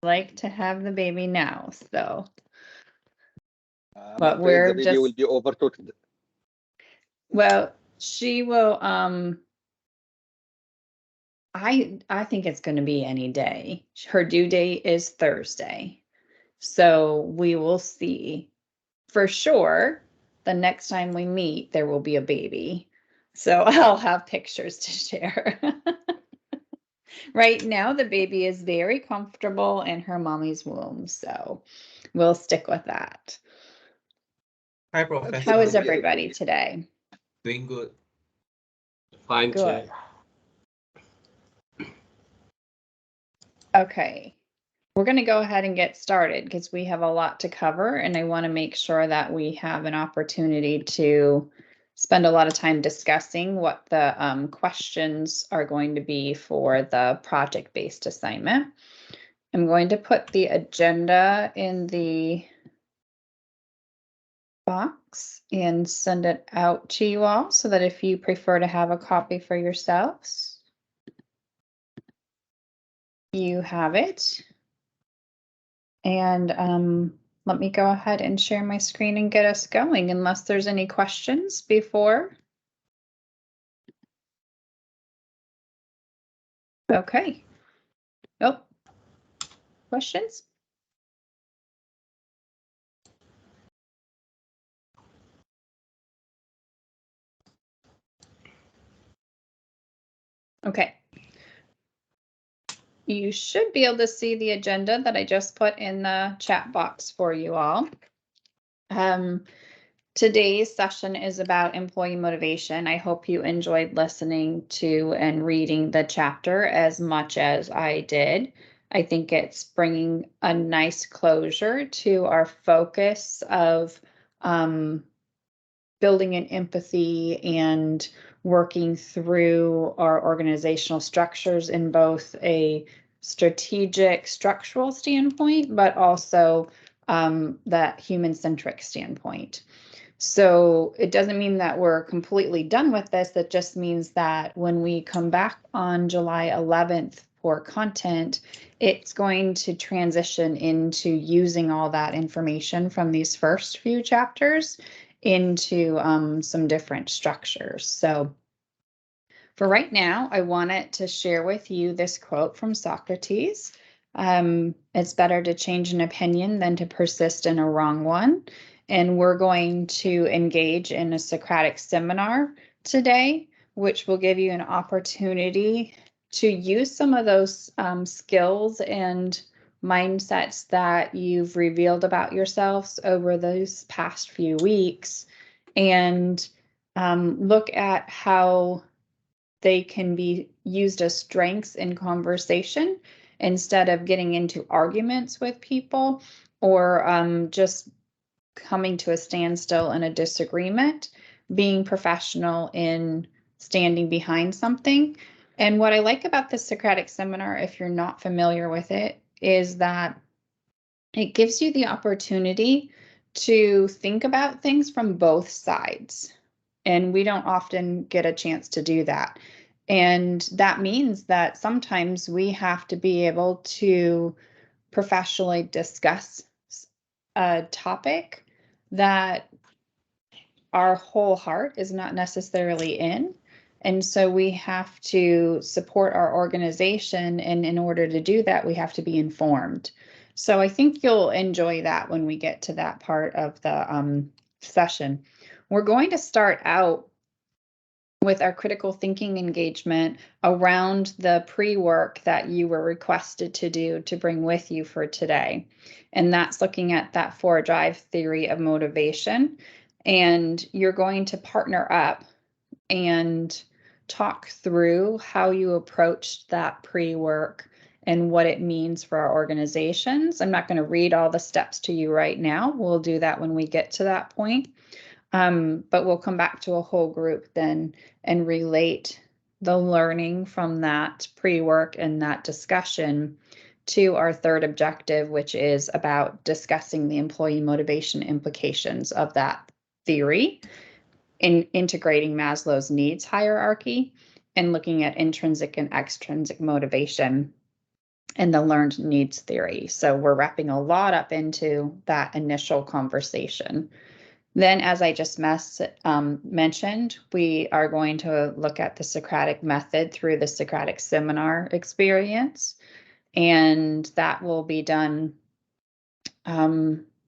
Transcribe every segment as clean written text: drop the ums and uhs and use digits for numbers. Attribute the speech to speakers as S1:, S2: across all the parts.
S1: like to have the baby now, so.
S2: I'm
S1: But
S2: afraid
S1: we're
S2: the baby
S1: just,
S2: will be overtouched.
S1: well, she will, I think it's going to be any day. Her due date is Thursday. So we will see for sure the next time we meet, there will be a baby. So I'll have pictures to share. Right now, the baby is very comfortable in her mommy's womb. So we'll stick with that.
S3: Hi, Professor.
S1: How is everybody today?
S3: Doing good.
S4: Fine,
S1: Good.
S4: Chair.
S1: Okay. We're going to go ahead and get started because we have a lot to cover, and I want to make sure that we have an opportunity to spend a lot of time discussing what the questions are going to be for the project-based assignment. I'm going to put the agenda in the box and send it out to you all so that if you prefer to have a copy for yourselves, you have it. And let me go ahead and share my screen and get us going, unless there's any questions before. Okay. Oh, questions? Okay. You should be able to see the agenda that I just put in the chat box for you all. Today's session is about employee motivation. I hope you enjoyed listening to and reading the chapter as much as I did. I think it's bringing a nice closure to our focus of building an empathy and working through our organizational structures in both a strategic structural standpoint, but also that human-centric standpoint. So it doesn't mean that we're completely done with this. That just means that when we come back on July 11th for content, it's going to transition into using all that information from these first few chapters into some different structures. So for right now, I wanted to share with you this quote from Socrates. It's better to change an opinion than to persist in a wrong one. And we're going to engage in a Socratic seminar today, which will give you an opportunity to use some of those skills and mindsets that you've revealed about yourselves over those past few weeks and look at how they can be used as strengths in conversation instead of getting into arguments with people or just coming to a standstill in a disagreement, being professional in standing behind something. And what I like about the Socratic seminar, if you're not familiar with it, is that it gives you the opportunity to think about things from both sides. And we don't often get a chance to do that. And that means that sometimes we have to be able to professionally discuss a topic that our whole heart is not necessarily in. And so we have to support our organization. And in order to do that, we have to be informed. So I think you'll enjoy that when we get to that part of the session. We're going to start out with our critical thinking engagement around the pre-work that you were requested to do to bring with you for today. And that's looking at that 4 drive theory of motivation. And you're going to partner up and talk through how you approached that pre-work and what it means for our organizations. I'm not going to read all the steps to you right now. We'll do that when we get to that point. But we'll come back to a whole group then and relate the learning from that pre-work and that discussion to our third objective, which is about discussing the employee motivation implications of that theory in integrating Maslow's needs hierarchy and looking at intrinsic and extrinsic motivation and the learned needs theory. So we're wrapping a lot up into that initial conversation. Then, as I just mentioned, we are going to look at the Socratic Method through the Socratic Seminar experience, and that will be done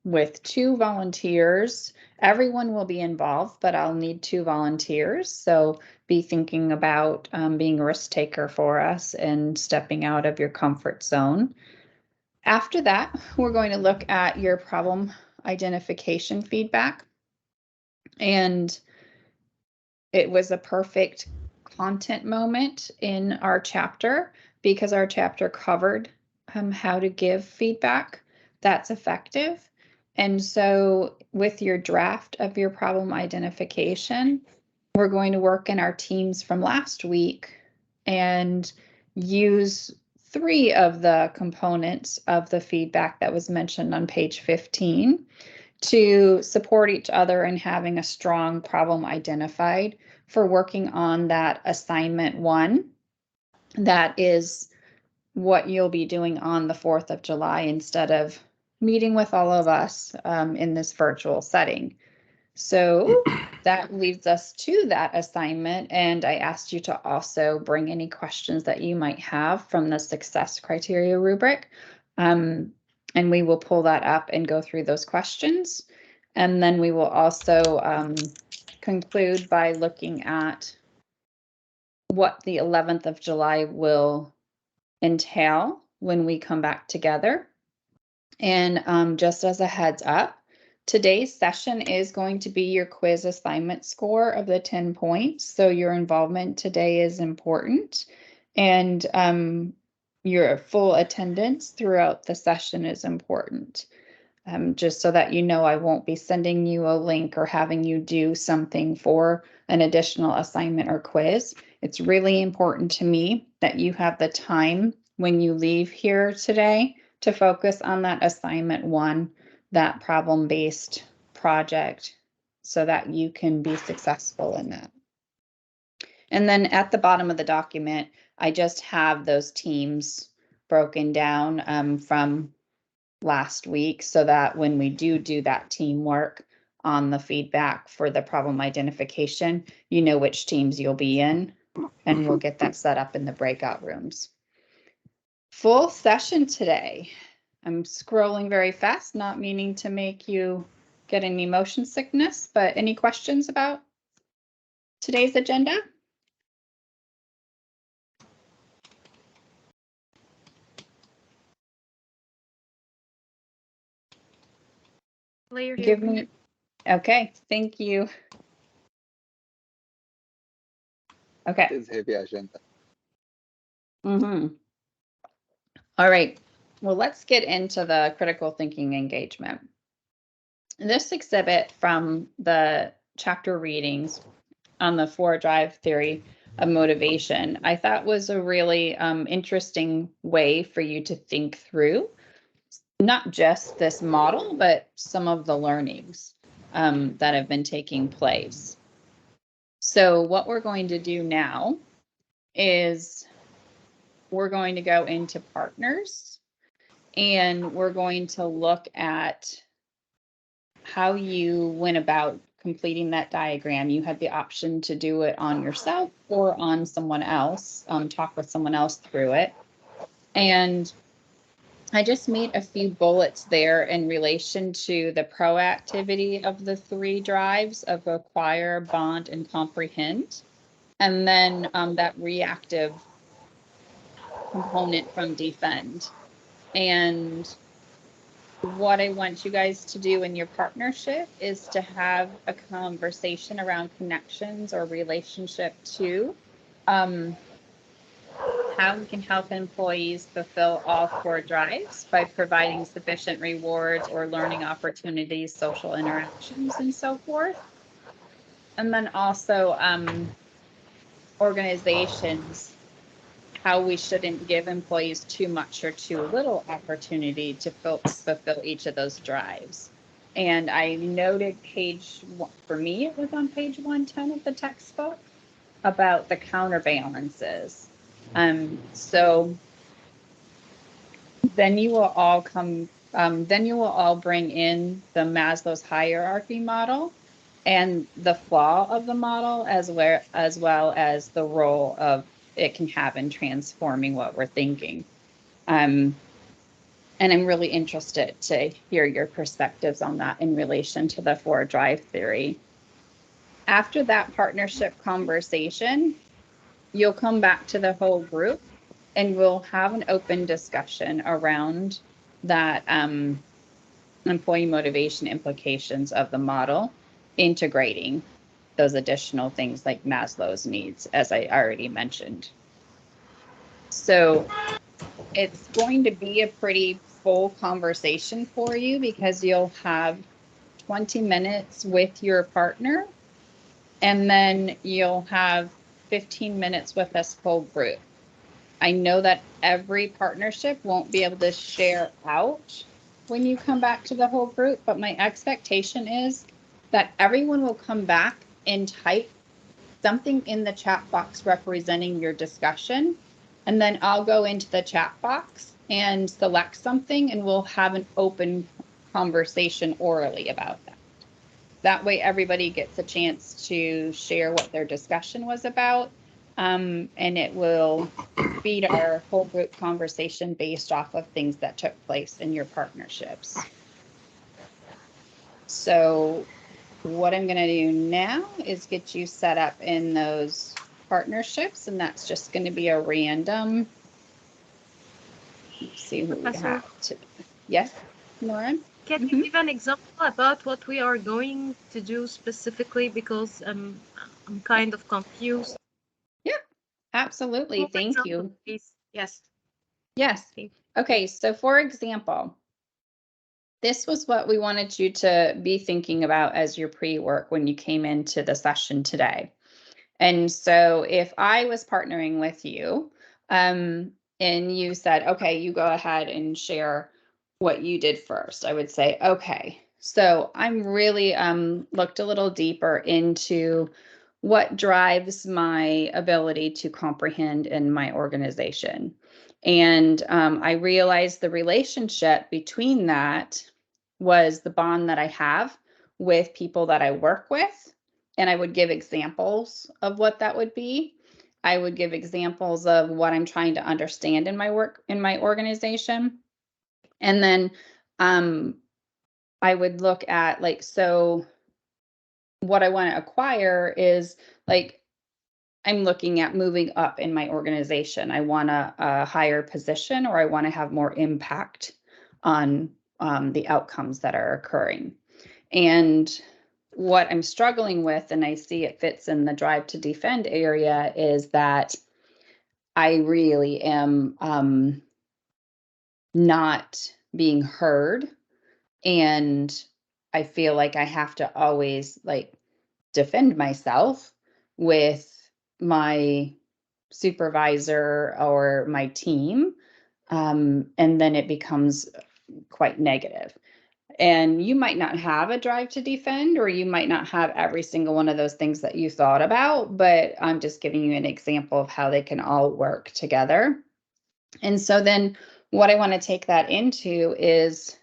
S1: with 2 volunteers. Everyone will be involved, but I'll need 2 volunteers. So be thinking about being a risk taker for us and stepping out of your comfort zone. After that, we're going to look at your problem identification feedback. And it was a perfect content moment in our chapter because our chapter covered how to give feedback that's effective. And so with your draft of your problem identification, we're going to work in our teams from last week and use 3 of the components of the feedback that was mentioned on page 15 to support each other in having a strong problem identified for working on that assignment 1. That is what you'll be doing on the 4th of July instead of meeting with all of us in this virtual setting. So that leads us to that assignment. And I asked you to also bring any questions that you might have from the success criteria rubric. And we will pull that up and go through those questions. And then we will also conclude by looking at what the 11th of July will entail when we come back together. And just as a heads up, today's session is going to be your quiz assignment score of the 10 points. So your involvement today is important. And your full attendance throughout the session is important. Just so that you know, I won't be sending you a link or having you do something for an additional assignment or quiz. It's really important to me that you have the time when you leave here today to focus on that assignment 1, that problem-based project, so that you can be successful in that. And then at the bottom of the document, I just have those teams broken down from last week so that when we do that teamwork on the feedback for the problem identification, you know which teams you'll be in, and we'll get that set up in the breakout rooms. Full session today. I'm scrolling very fast, not meaning to make you get any motion sickness, but any questions about today's agenda? Give me, okay, thank you. Okay.
S2: It is heavy agenda.
S1: All right, well, let's get into the critical thinking engagement. This exhibit from the chapter readings on the 4 drive theory of motivation, I thought was a really interesting way for you to think through not just this model, but some of the learnings that have been taking place. So what we're going to do now is we're going to go into partners, and we're going to look at how you went about completing that diagram. You had the option to do it on yourself or on someone else, talk with someone else through it. And I just made a few bullets there in relation to the proactivity of the 3 drives of acquire, bond, and comprehend. And then that reactive component from defend. And what I want you guys to do in your partnership is to have a conversation around connections or relationship to how we can help employees fulfill all 4 drives by providing sufficient rewards or learning opportunities, social interactions, and so forth. And then also organizations, how we shouldn't give employees too much or too little opportunity to fulfill each of those drives. And I noted for me, it was on page 110 of the textbook about the counterbalances. So then you will all bring in the Maslow's hierarchy model and the flaw of the model, as well as the role of it can have in transforming what we're thinking. And I'm really interested to hear your perspectives on that in relation to the 4 drive theory. After that partnership conversation, you'll come back to the whole group and we'll have an open discussion around that employee motivation implications of the model, integrating those additional things like Maslow's needs, as I already mentioned. So it's going to be a pretty full conversation for you because you'll have 20 minutes with your partner, and then you'll have 15 minutes with this whole group. I know that every partnership won't be able to share out when you come back to the whole group, but my expectation is that everyone will come back and type something in the chat box representing your discussion. And then I'll go into the chat box and select something and we'll have an open conversation orally about that. That way everybody gets a chance to share what their discussion was about. And it will feed our whole group conversation based off of things that took place in your partnerships. So what I'm going to do now is get you set up in those partnerships, and that's just going to be a random. Let's see who we have to. Yes, Lauren?
S5: Can you give an example about what we are going to do specifically? Because I'm kind of confused.
S1: Yeah, absolutely. Thank you.
S5: Please. Yes.
S1: Yes. Okay, so for example, this was what we wanted you to be thinking about as your pre-work when you came into the session today. And so if I was partnering with you, and you said, okay, you go ahead and share what you did first, I would say, okay, so I'm really looked a little deeper into what drives my ability to comprehend in my organization. And I realized the relationship between that was the bond that I have with people that I work with. And I would give examples of what that would be. I would give examples of what I'm trying to understand in my work, in my organization. And then I would look at like, so what I want to acquire is like, I'm looking at moving up in my organization. I want a higher position, or I want to have more impact on the outcomes that are occurring. And what I'm struggling with, and I see it fits in the drive to defend area, is that I really am not being heard. And I feel like I have to always like defend myself with my supervisor or my team. And then it becomes quite negative. And you might not have a drive to defend, or you might not have every single one of those things that you thought about, but I'm just giving you an example of how they can all work together. And so then what I want to take that into is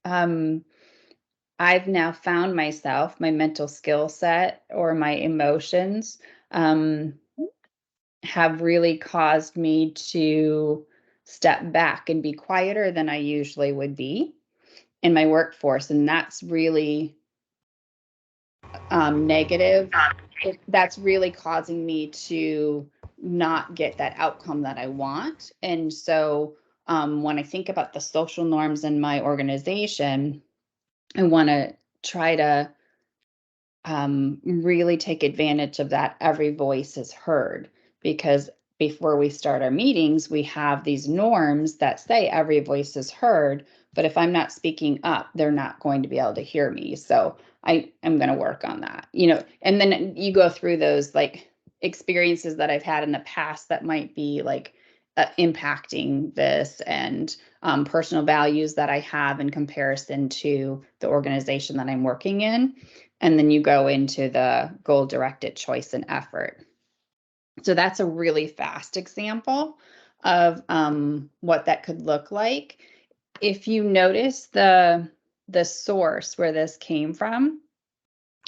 S1: I've now found myself, my mental skill set or my emotions have really caused me to step back and be quieter than I usually would be in my workforce. And that's really negative. That's really causing me to not get that outcome that I want. And so when I think about the social norms in my organization, I want to try to really take advantage of that. Every voice is heard, because before we start our meetings, we have these norms that say every voice is heard. But if I'm not speaking up, they're not going to be able to hear me. So I am going to work on that, you know, and then you go through those like experiences that I've had in the past that might be like impacting this, and personal values that I have in comparison to the organization that I'm working in. And then you go into the goal-directed choice and effort. So that's a really fast example of what that could look like. if you notice the source where this came from,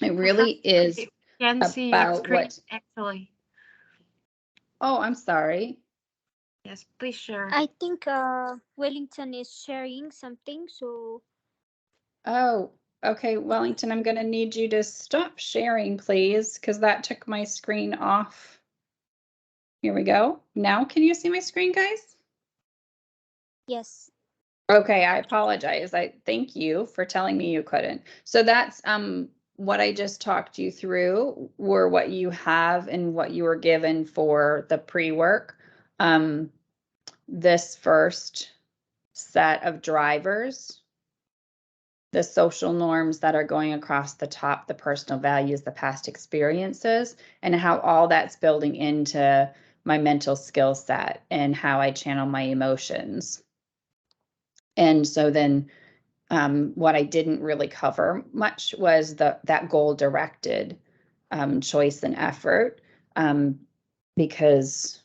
S1: it really is
S5: I can see your
S1: about
S5: screen
S1: what.
S5: actually.
S1: Oh, I'm sorry.
S5: Yes, please share.
S6: I think Wellington is sharing something, so
S1: Oh, okay, Wellington, I'm gonna need you to stop sharing, please, because that took my screen off. Here we go. Now, can you see my screen, guys?
S6: yes.
S1: Okay, I apologize. I thank you for telling me you couldn't. So that's what I just talked you through were what you have and what you were given for the pre-work. This first set of drivers, the social norms that are going across the top, the personal values, the past experiences, and how all that's building into my mental skill set and how I channel my emotions. And so then what I didn't really cover much was that goal-directed choice and effort, because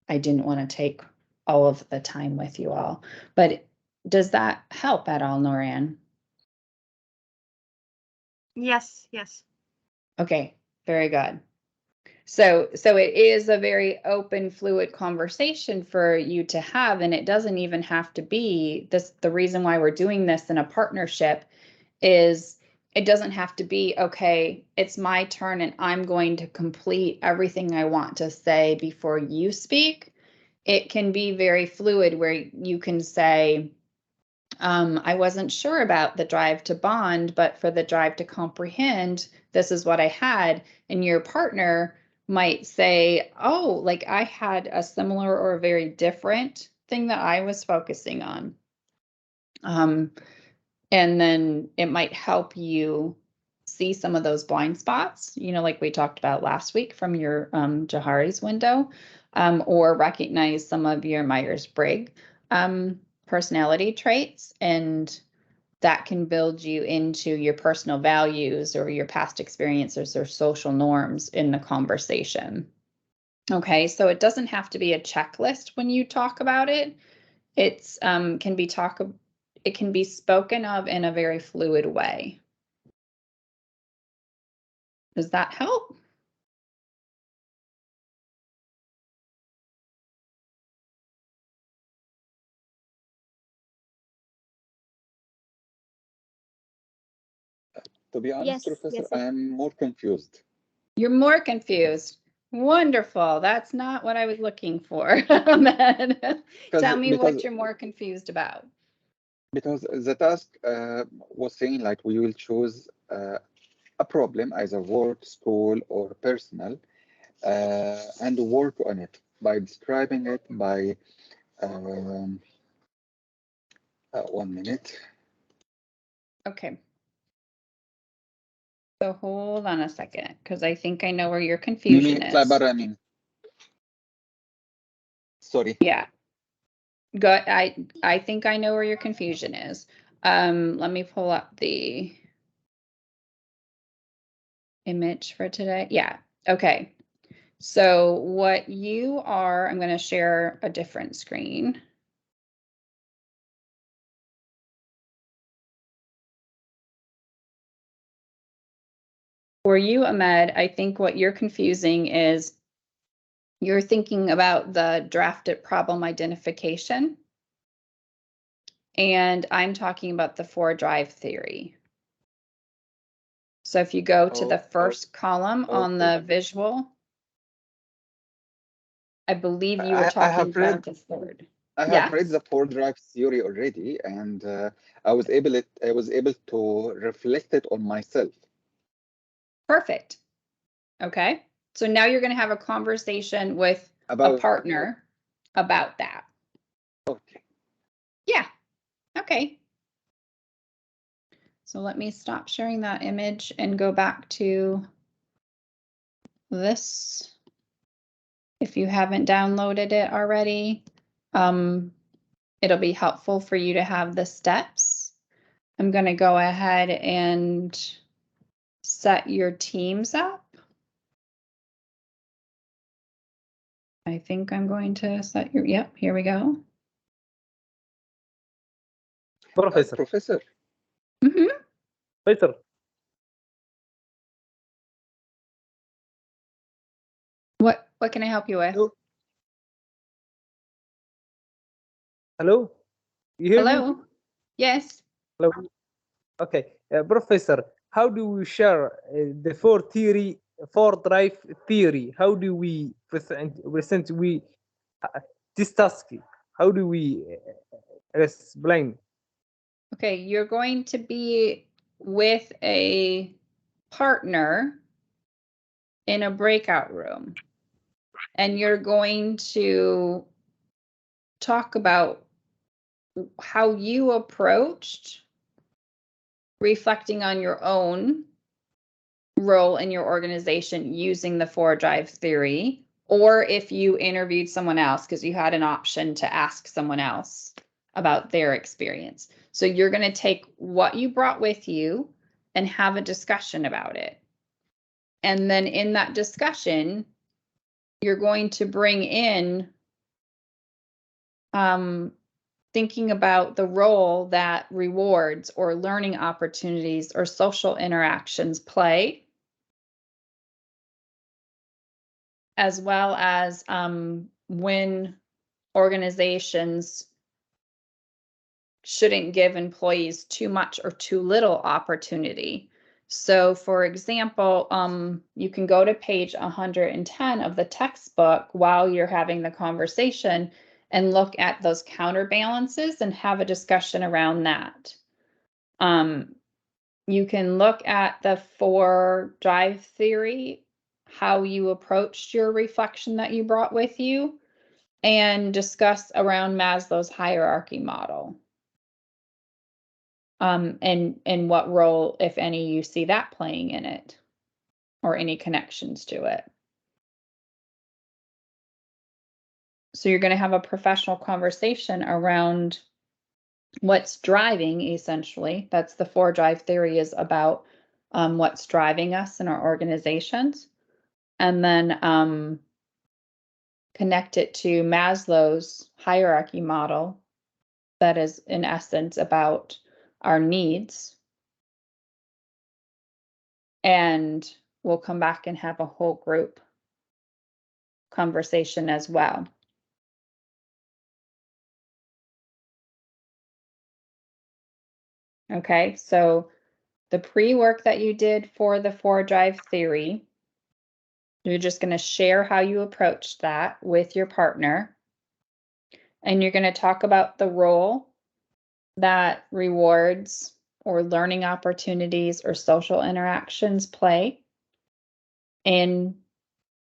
S1: I didn't want to take all of the time with you all. But does that help at all, Noran?
S5: Yes, yes.
S1: Okay, very good. So it is a very open, fluid conversation for you to have, and it doesn't even have to be this. The reason why we're doing this in a partnership is it doesn't have to be, okay, it's my turn and I'm going to complete everything I want to say before you speak. It can be very fluid where you can say, I wasn't sure about the drive to bond, but for the drive to comprehend, this is what I had. And your partner might say, oh, like I had a similar or a very different thing that I was focusing on. And then it might help you see some of those blind spots, like we talked about last week from your Johari's window, or recognize some of your Myers-Briggs personality traits, and that can build you into your personal values or your past experiences or social norms in the conversation. Okay, so it doesn't have to be a checklist when you talk about it. It's it can be spoken of in a very fluid way. Does that help?
S2: To be honest,
S6: Yes,
S2: Professor,
S6: yes,
S2: I am more confused.
S1: You're more confused. Wonderful. That's not what I was looking for. Tell me what you're more confused about.
S2: Because the task was saying like we will choose a problem, either work, school, or personal, and work on it by describing it by 1 minute.
S1: Okay. So hold on a second, because I think I know where your confusion is.
S2: Sorry.
S1: Yeah. Good. I think I know where your confusion is. Let me pull up the image for today. Yeah. Okay. So what you are, I'm going to share a different screen. For you, Ahmed, I think what you're confusing is you're thinking about the drafted problem identification. And I'm talking about the 4-drive theory. So if you go to the first column on the visual, I believe you were talking about the third.
S2: I have read the 4-drive theory already, and I was able to reflect it on myself.
S1: Perfect. Okay. So now you're going to have a conversation with a partner about that.
S2: Okay.
S1: Yeah. Okay. So let me stop sharing that image and go back to this. If you haven't downloaded it already, it'll be helpful for you to have the steps. I'm going to go ahead and set your teams up. I think I'm going to set your, yep, here we go.
S7: Professor.
S2: Professor,
S1: Mhm.
S7: Professor.
S1: What can I help you with?
S7: Hello. Hello. You hear me?
S1: Hello? Yes.
S7: Hello. Okay, Professor. How do we share the four drive theory? How do we present this task? How do we explain?
S1: Okay, you're going to be with a partner in a breakout room, and you're going to talk about how you approached reflecting on your own role in your organization using the four drive theory, or if you interviewed someone else because you had an option to ask someone else about their experience. So you're going to take what you brought with you and have a discussion about it. And then in that discussion, you're going to bring in thinking about the role that rewards or learning opportunities or social interactions play, as well as when organizations shouldn't give employees too much or too little opportunity. So for example, you can go to page 110 of the textbook while you're having the conversation and look at those counterbalances and have a discussion around that. You can look at the four drive theory, how you approached your reflection that you brought with you, and discuss around Maslow's hierarchy model. And what role, if any, you see that playing in it, or any connections to it. So you're going to have a professional conversation around what's driving, essentially. That's the four drive theory, is about what's driving us in our organizations. And then connect it to Maslow's hierarchy model, that is in essence about our needs. And we'll come back and have a whole group conversation as well. Okay, so the pre-work that you did for the four drive theory, you're just going to share how you approached that with your partner. And you're going to talk about the role that rewards or learning opportunities or social interactions play in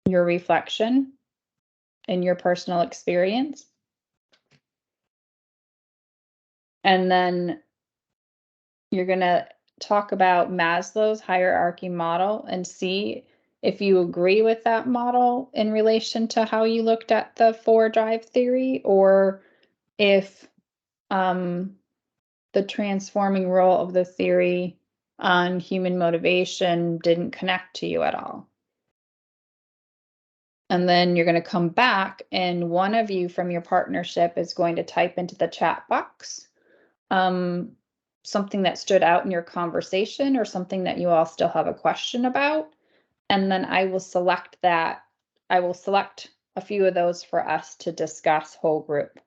S1: your reflection, in your personal experience. And then you're going to talk about Maslow's hierarchy model and see if you agree with that model in relation to how you looked at the four drive theory, or if the transforming role of the theory on human motivation didn't connect to you at all. And then you're going to come back, and one of you from your partnership is going to type into the chat box something that stood out in your conversation or something that you all still have a question about. And then I will select that. I will select a few of those for us to discuss whole group.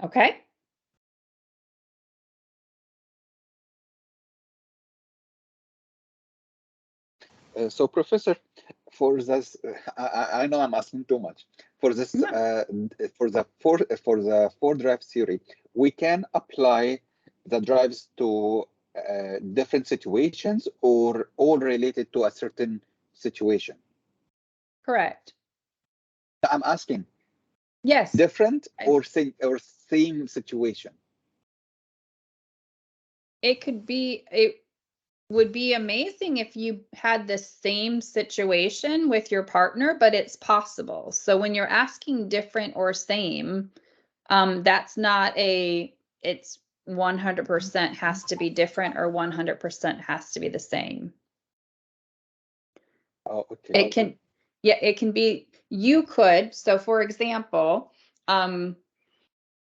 S1: Okay?
S2: So Professor, for this, I know I'm asking too much. For this, for the four drive theory, we can apply the drives to different situations, or all related to a certain situation.
S1: Correct.
S2: I'm asking.
S1: Yes.
S2: Different or same situation.
S1: It could be. It would be amazing if you had the same situation with your partner, but it's possible. So when you're asking different or same, that's not it's 100% has to be different or 100% has to be the same.
S2: Oh, okay.
S1: It can, yeah, it can be, you could, so for example,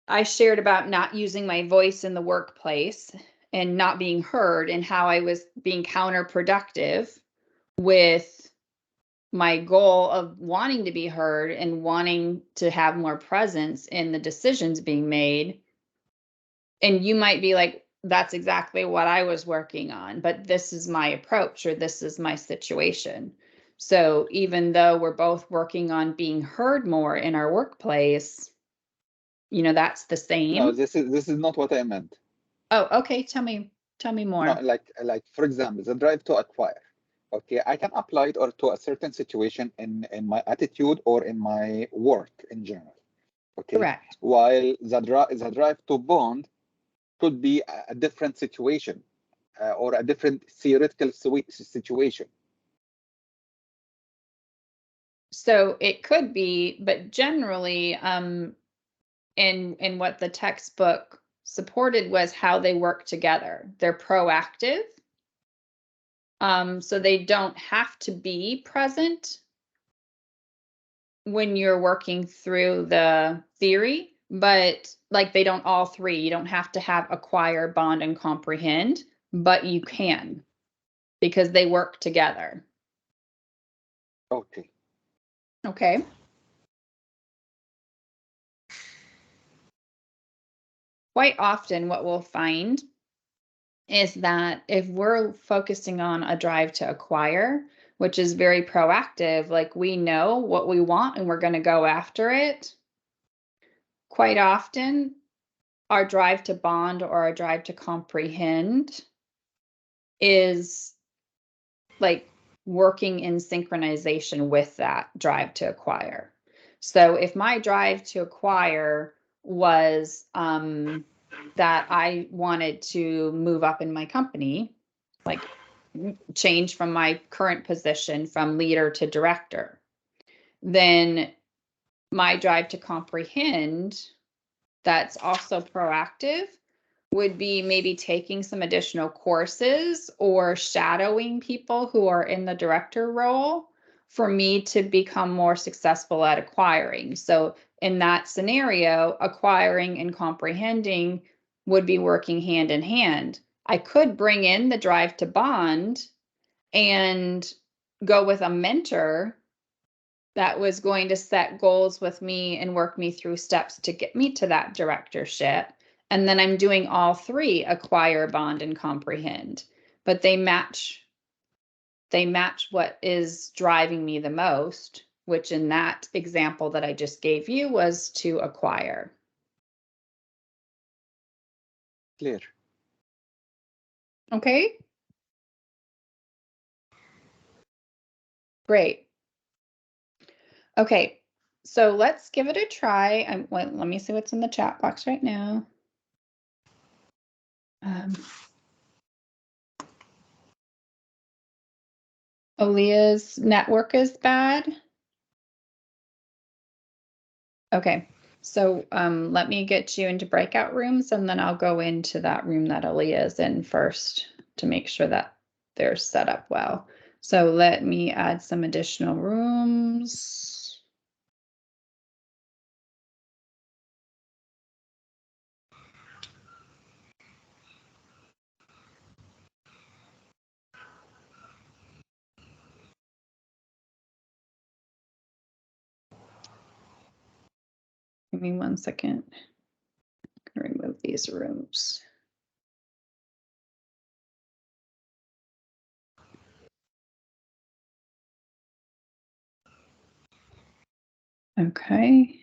S1: I shared about not using my voice in the workplace and not being heard, and how I was being counterproductive with my goal of wanting to be heard and wanting to have more presence in the decisions being made. And you might be like, that's exactly what I was working on, but this is my approach, or this is my situation. So even though we're both working on being heard more in our workplace, you know, that's the same.
S2: No, this is not what I meant.
S1: Oh, okay. Tell me more.
S2: No, like for example, the drive to acquire. Okay, I can apply it or to a certain situation in my attitude or in my work in general. Okay,
S1: Correct.
S2: while the drive to bond could be a different situation or a different theoretical situation.
S1: So it could be, but generally, in what the textbook supported was how they work together. They're proactive. So they don't have to be present when you're working through the theory, but like they don't all three. You don't have to have acquire, bond, and comprehend, but you can, because they work together.
S2: Okay.
S1: Okay. Quite often what we'll find is that if we're focusing on a drive to acquire, which is very proactive, like we know what we want and we're going to go after it, quite often our drive to bond or our drive to comprehend is like working in synchronization with that drive to acquire. So if my drive to acquire was that I wanted to move up in my company, like change from my current position from leader to director, then my drive to comprehend, that's also proactive, would be maybe taking some additional courses or shadowing people who are in the director role for me to become more successful at acquiring. So in that scenario, acquiring and comprehending would be working hand in hand. I could bring in the drive to bond and go with a mentor that was going to set goals with me and work me through steps to get me to that directorship. And then I'm doing all three: acquire, bond, and comprehend. But they match what is driving me the most, which in that example that I just gave you was to acquire.
S2: Clear.
S1: Okay. Great. Okay, so let's give it a try. Let me see what's in the chat box right now. Aaliyah's network is bad. Okay, so let me get you into breakout rooms, and then I'll go into that room that Aaliyah is in first to make sure that they're set up well. So let me add some additional rooms. Give me 1 second. Remove these rooms. Okay.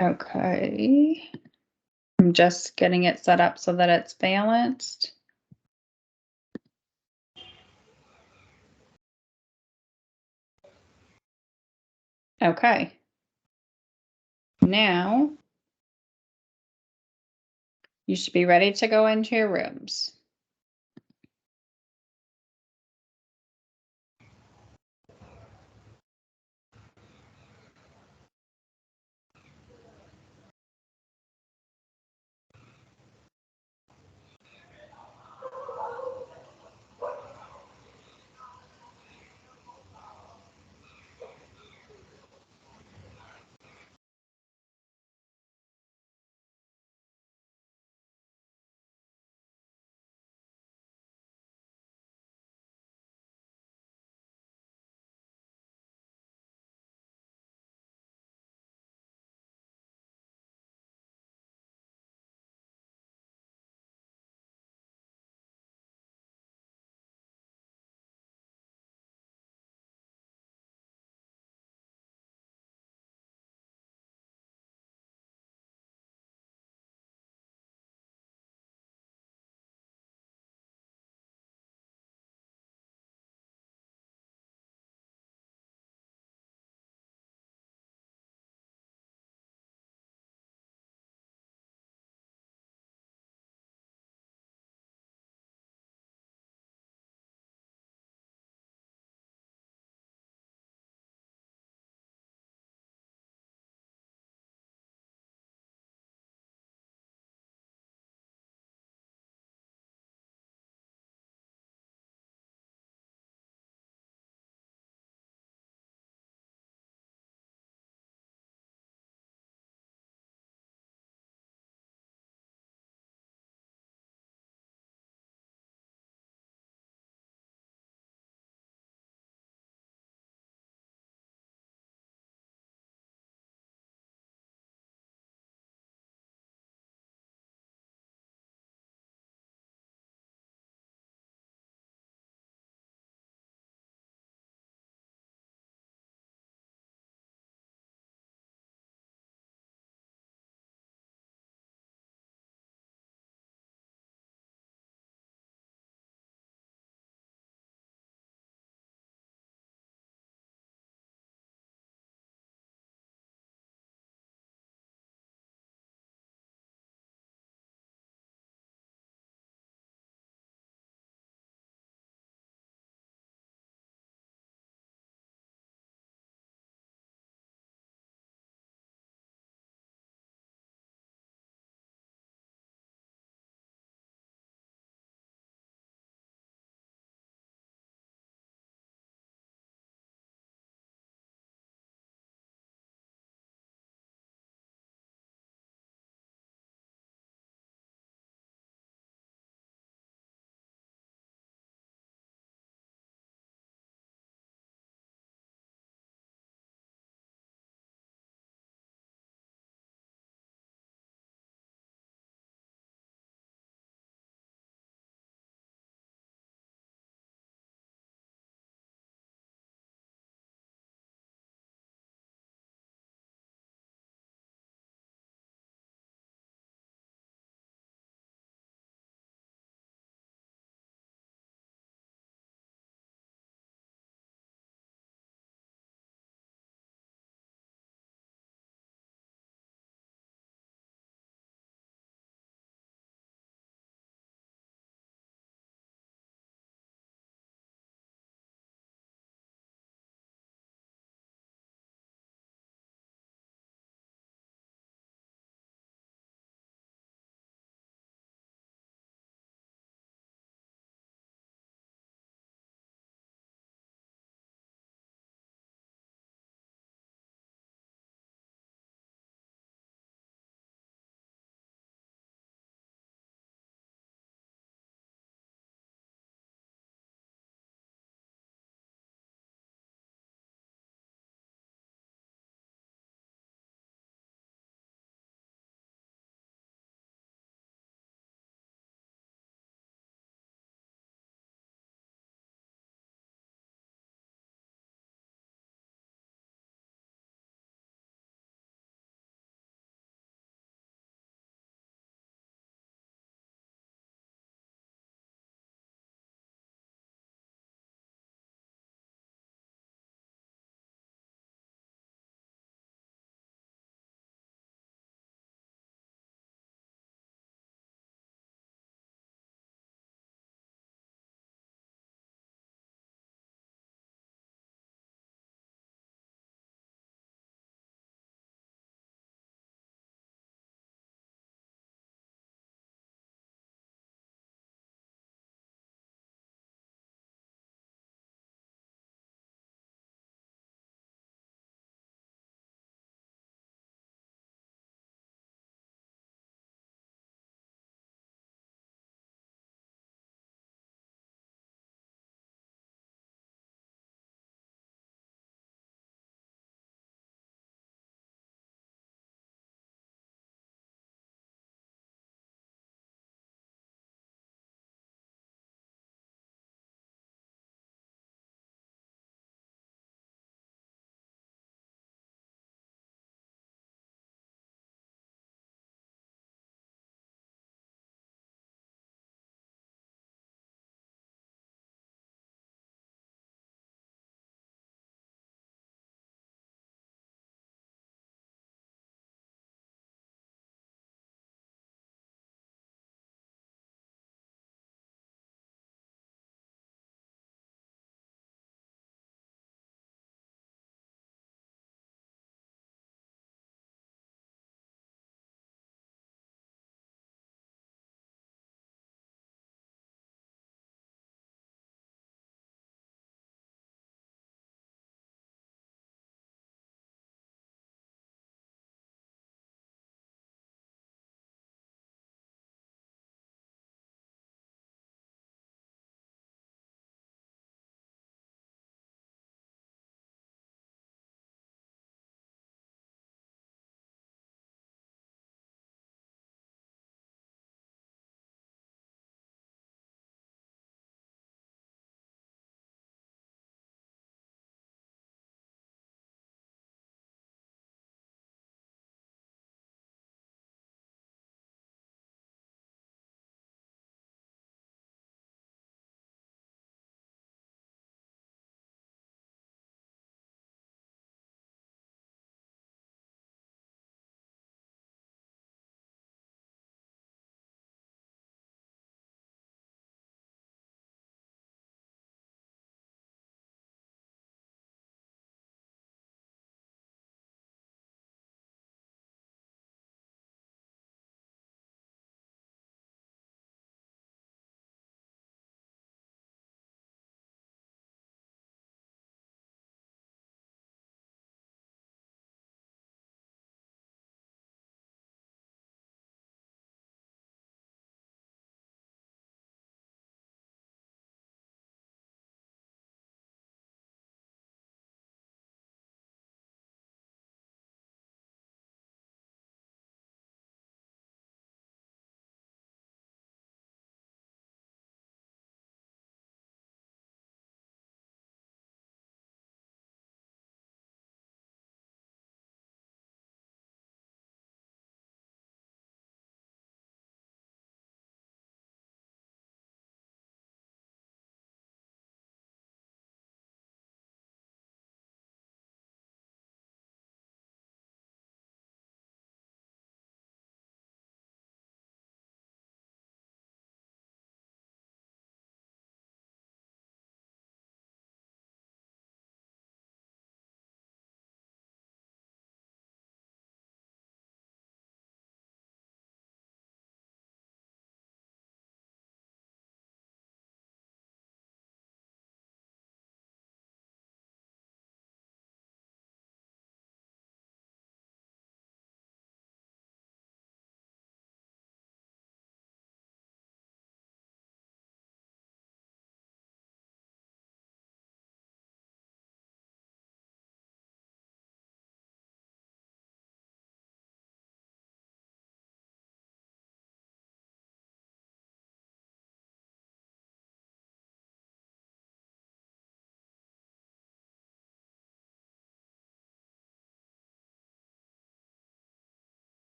S1: Okay. I'm just getting it set up so that it's balanced. Okay. Now you should be ready to go into your rooms.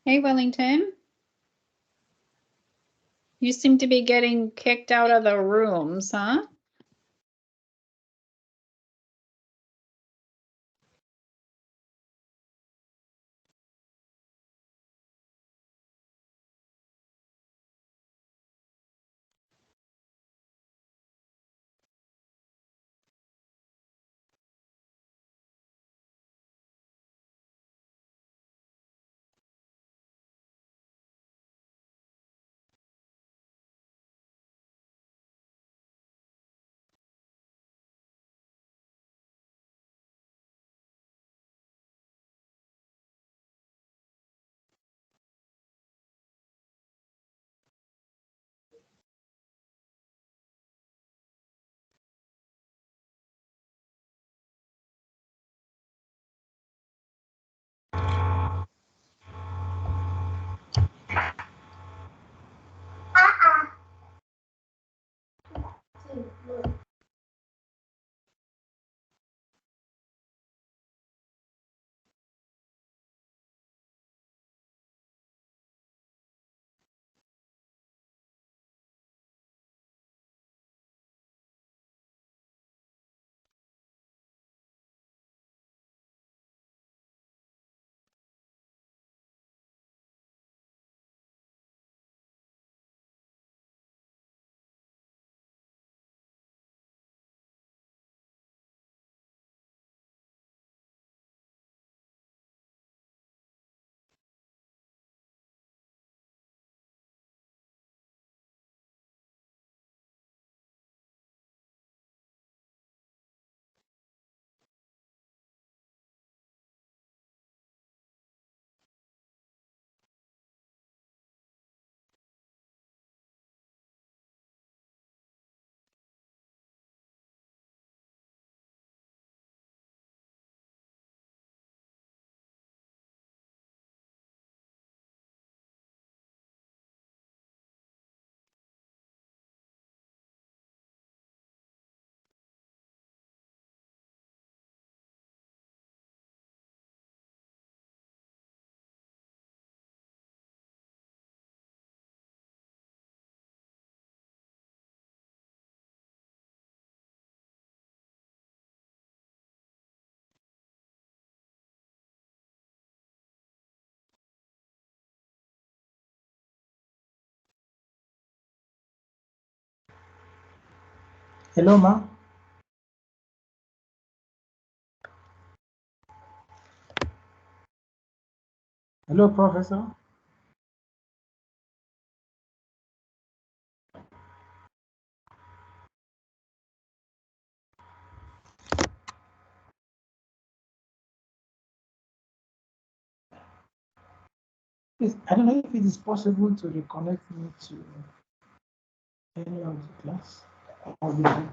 S1: Hey, Wellington. You seem to be getting kicked out of the rooms, huh?
S8: Hello, ma. Hello, Professor. Yes, I don't know if it is possible to reconnect me to any of the class. Or the-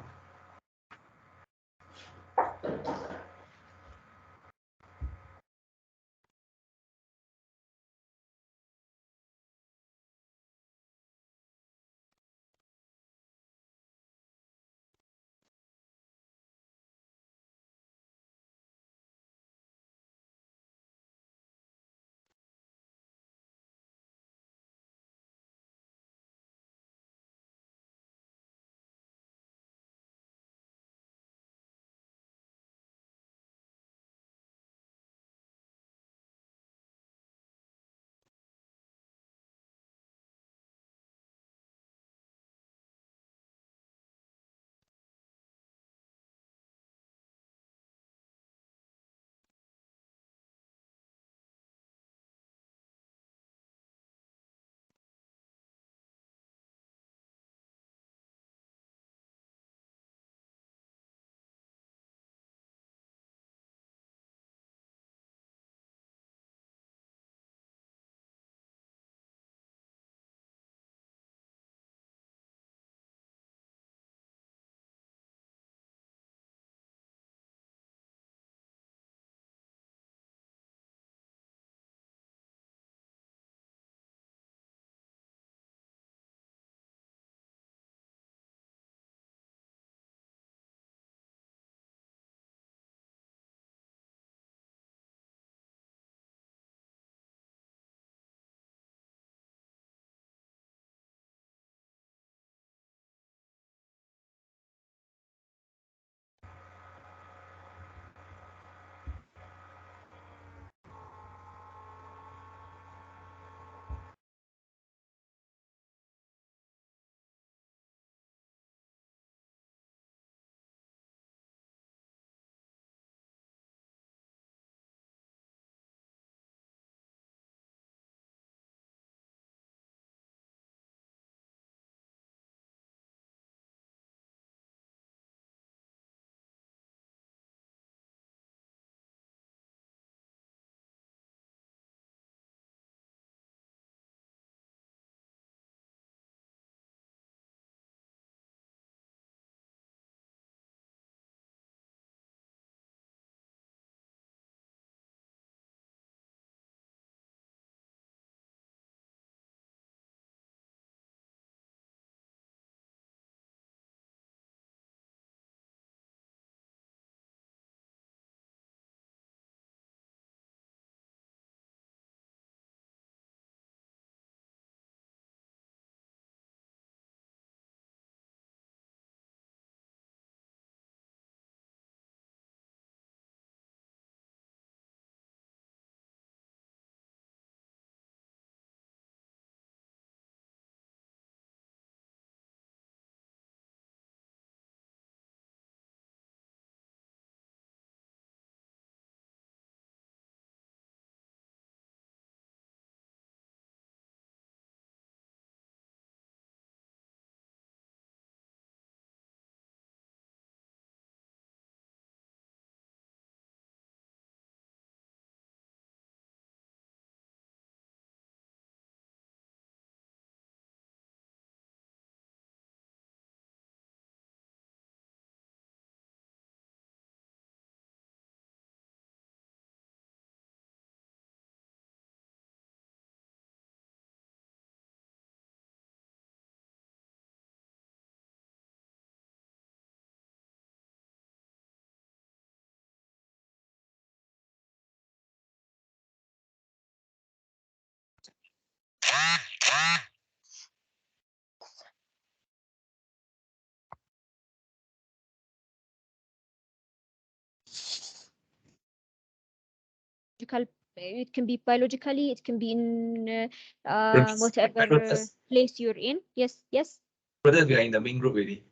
S6: It can be biologically, it can be in
S3: Prof,
S6: whatever
S3: Prof,
S6: place you're in. Yes, yes.
S3: Brother, we are in the main group already.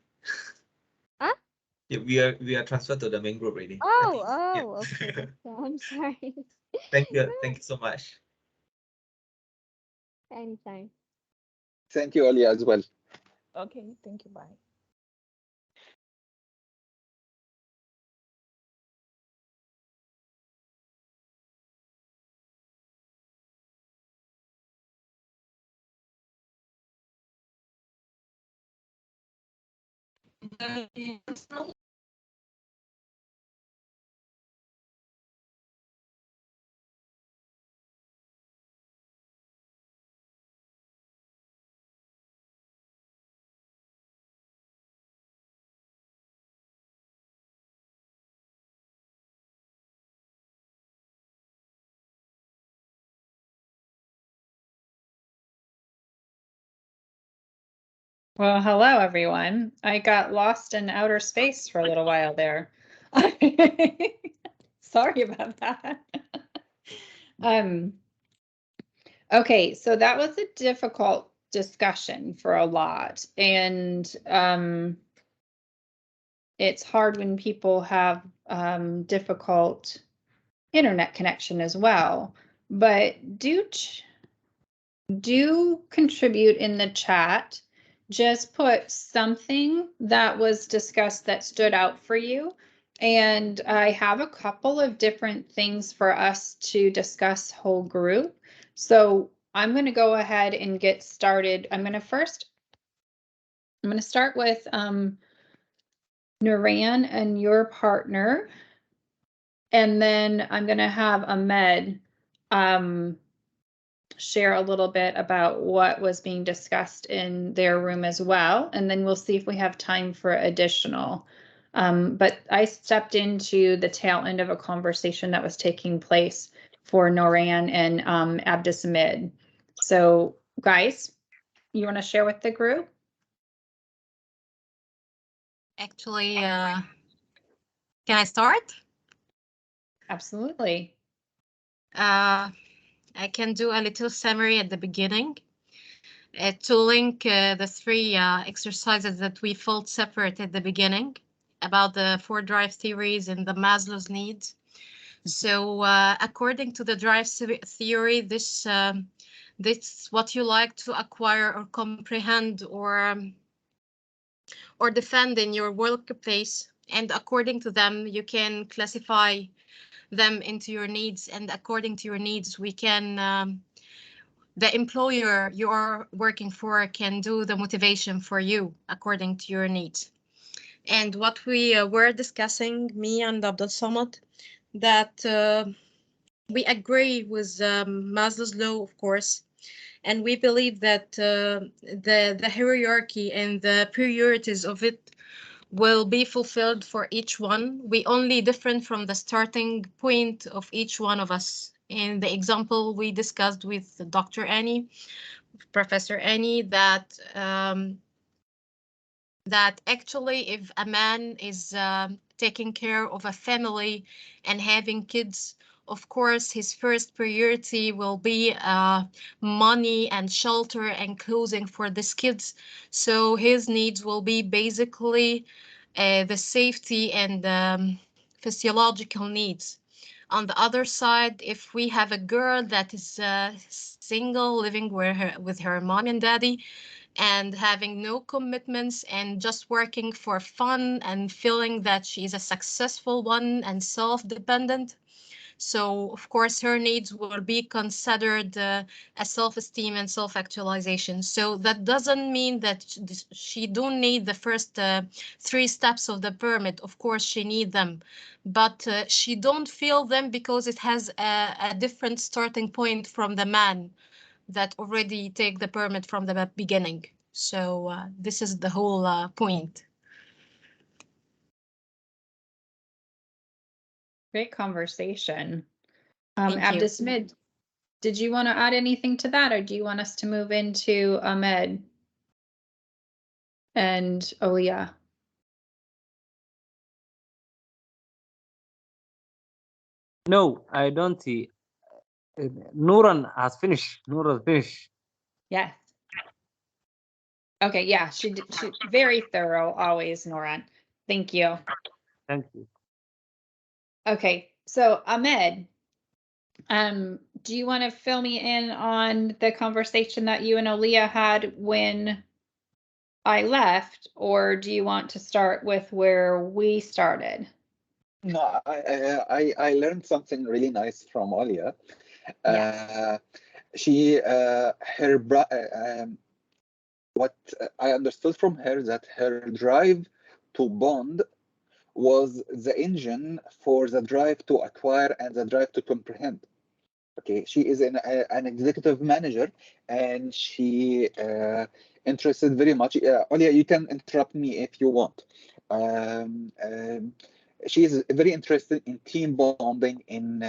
S6: Huh?
S3: Yeah, we are transferred to the main group already.
S6: Oh, okay. I'm sorry.
S3: Thank you so much.
S6: Anytime.
S2: Thank you, Ali, as well.
S9: Okay, thank you. Bye.
S1: Well, hello, everyone. I got lost in outer space for a little while there. Sorry about that. Okay, so that was a difficult discussion for a lot. And it's hard when people have difficult internet connection as well. But do contribute in the chat. Just put something that was discussed that stood out for you. And I have a couple of different things for us to discuss whole group. So I'm going to go ahead and get started. I'm going to start with Nuran and your partner. And then I'm going to have Ahmed share a little bit about what was being discussed in their room as well. And then we'll see if we have time for additional. But I stepped into the tail end of a conversation that was taking place for Noran and Abdussamid. So guys, you want to share with the group?
S5: Actually, can I start?
S1: Absolutely.
S5: I can do a little summary at the beginning to link the three exercises that we felt separate at the beginning about the 4 drive theories and the Maslow's needs. So according to the drive theory, this what you like to acquire or comprehend or defend in your workplace. And according to them, you can classify them into your needs. And according to your needs, we can, the employer you're working for can do the motivation for you according to your needs. And what we were discussing, me and Abdul Samad, that we agree with Maslow's law, of course, and we believe that the hierarchy and the priorities of it will be fulfilled for each one. We only different from the starting point of each one of us. In the example we discussed with Dr. Annie, Professor Annie, that that actually if a man is taking care of a family and having kids, of course, his first priority will be money and shelter and clothing for these kids. So his needs will be basically the safety and physiological needs. On the other side, if we have a girl that is single, living with her mom and daddy, and having no commitments and just working for fun and feeling that she's a successful one and self-dependent. So, of course, her needs will be considered as self-esteem and self-actualization. So that doesn't mean that she don't need the first 3 steps of the pyramid. Of course, she need them, but she don't feel them because it has a different starting point from the man that already take the pyramid from the beginning. So this is the whole point.
S1: Great conversation.
S5: Thank you.
S1: Abdussamid, Did you want to add anything to that, or do you want us to move into Ahmed and Aliyah?
S7: No, I don't see. Nuran has finished. Nuran finished.
S1: Yes. Okay, yeah, she very thorough always, Noran. Thank you.
S7: Thank you.
S1: Okay, so Ahmed, do you want to fill me in on the conversation that you and Aliyah had when I left, or do you want to start with where we started?
S2: No, I learned something really nice from Alia. She her what I understood from her, that her drive to bond was the engine for the drive to acquire and the drive to comprehend. Okay, she is an executive manager, and she interested very much. Olia, you can interrupt me if you want. Um, um, she is very interested in team bonding, in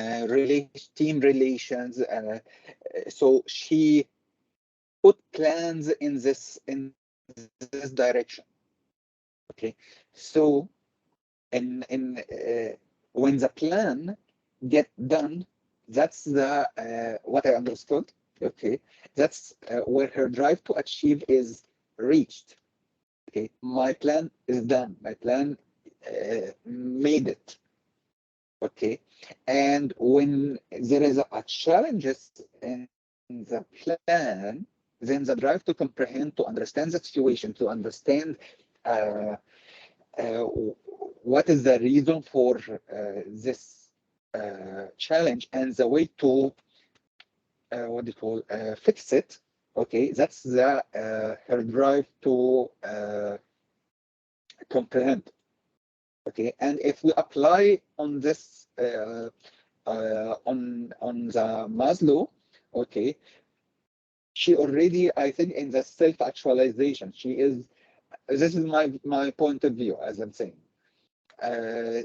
S2: team relations. So she put plans in this direction. Okay, so when the plan get done, that's the what I understood. Okay, that's where her drive to achieve is reached. Okay, my plan is done. My plan made it. Okay, and when there is a challenges in the plan, then the drive to comprehend, to understand the situation, to understand uh, uh, what is the reason for this challenge and the way to what do you call fix it. Okay, that's the her drive to comprehend. Okay, and if we apply on this on the Maslow, okay, she already, I think, in the self-actualization, she is. This is my point of view, as I'm saying.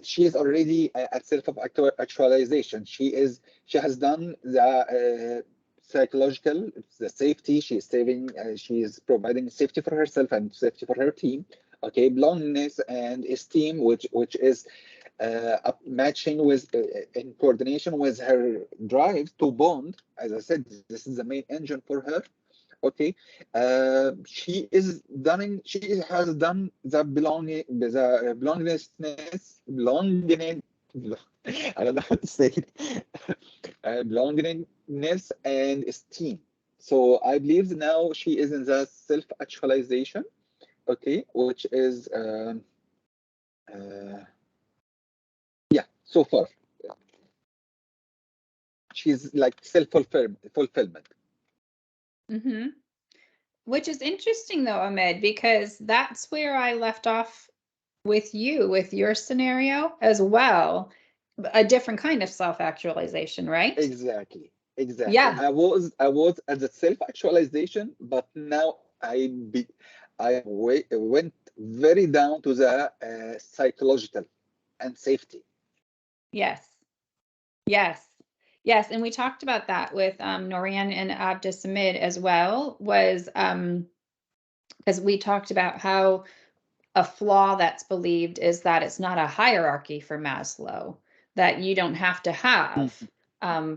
S2: She is already at self-actualization. She has done the psychological, the safety. She is saving. She is providing safety for herself and safety for her team. Okay, belongingness and esteem, which is matching with in coordination with her drive to bond. As I said, this is the main engine for her. Okay, she has done the belonging. I don't know how to say it. Belongingness and esteem. So I believe now she is in the self-actualization. Okay, which is yeah. So far, she's like fulfillment.
S1: Mm-hmm. Which is interesting though, Ahmed, because that's where I left off with you, with your scenario as well. A different kind of self-actualization, right?
S2: Exactly.
S1: Yeah.
S2: I was at the self-actualization, but now went very down to the psychological and safety.
S1: Yes. Yes. Yes. And we talked about that with Norian and Abdussamid as well, was because we talked about how a flaw that's believed is that it's not a hierarchy for Maslow, that you don't have to have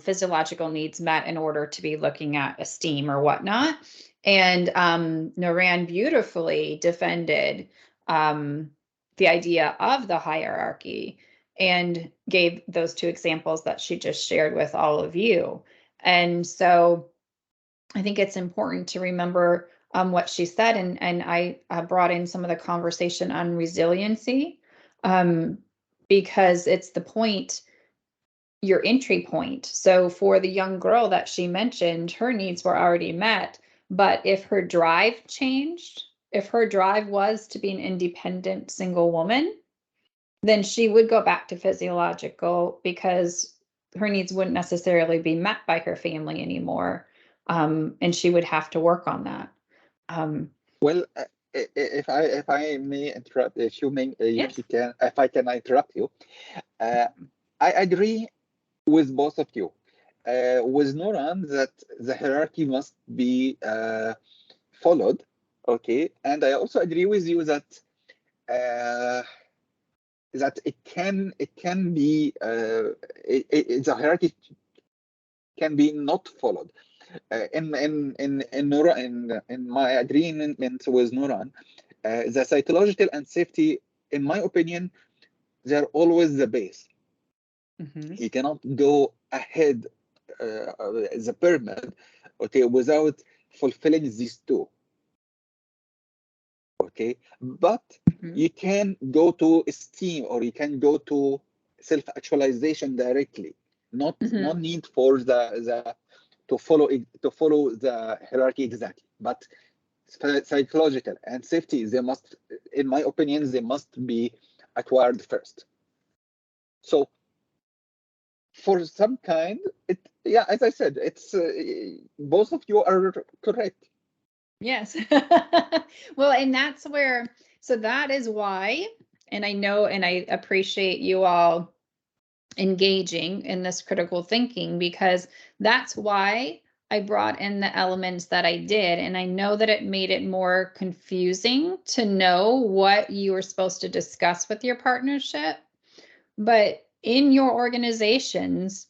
S1: physiological needs met in order to be looking at esteem or whatnot. And Noran beautifully defended the idea of the hierarchy and gave those two examples that she just shared with all of you. And so I think it's important to remember what she said, and I brought in some of the conversation on resiliency because it's the point, your entry point. So for the young girl that she mentioned, her needs were already met, but if her drive changed, if her drive was to be an independent single woman, then she would go back to physiological because her needs wouldn't necessarily be met by her family anymore. And she would have to work on that.
S2: Well, if I may interrupt, if you may,
S1: Yes.
S2: if I can interrupt you, I agree with both of you. with Noran that the hierarchy must be followed. Okay, and I also agree with you that it can be the hierarchy can be not followed. In my agreement with Noran, the psychological and safety, in my opinion, they're always the base. You cannot go ahead the pyramid, okay, without fulfilling these two. Okay, but you can go to esteem, or you can go to self-actualization directly. No need for the to follow the hierarchy exactly, but psychological and safety, they must, in my opinion, they must be acquired first. So for some kind, yeah, as I said, it's both of you are correct.
S1: Yes. Well, and that's where, so that is why, and I know, and I appreciate you all engaging in this critical thinking, because that's why I brought in the elements that I did. And I know that it made it more confusing to know what you were supposed to discuss with your partnership. But in your organizations,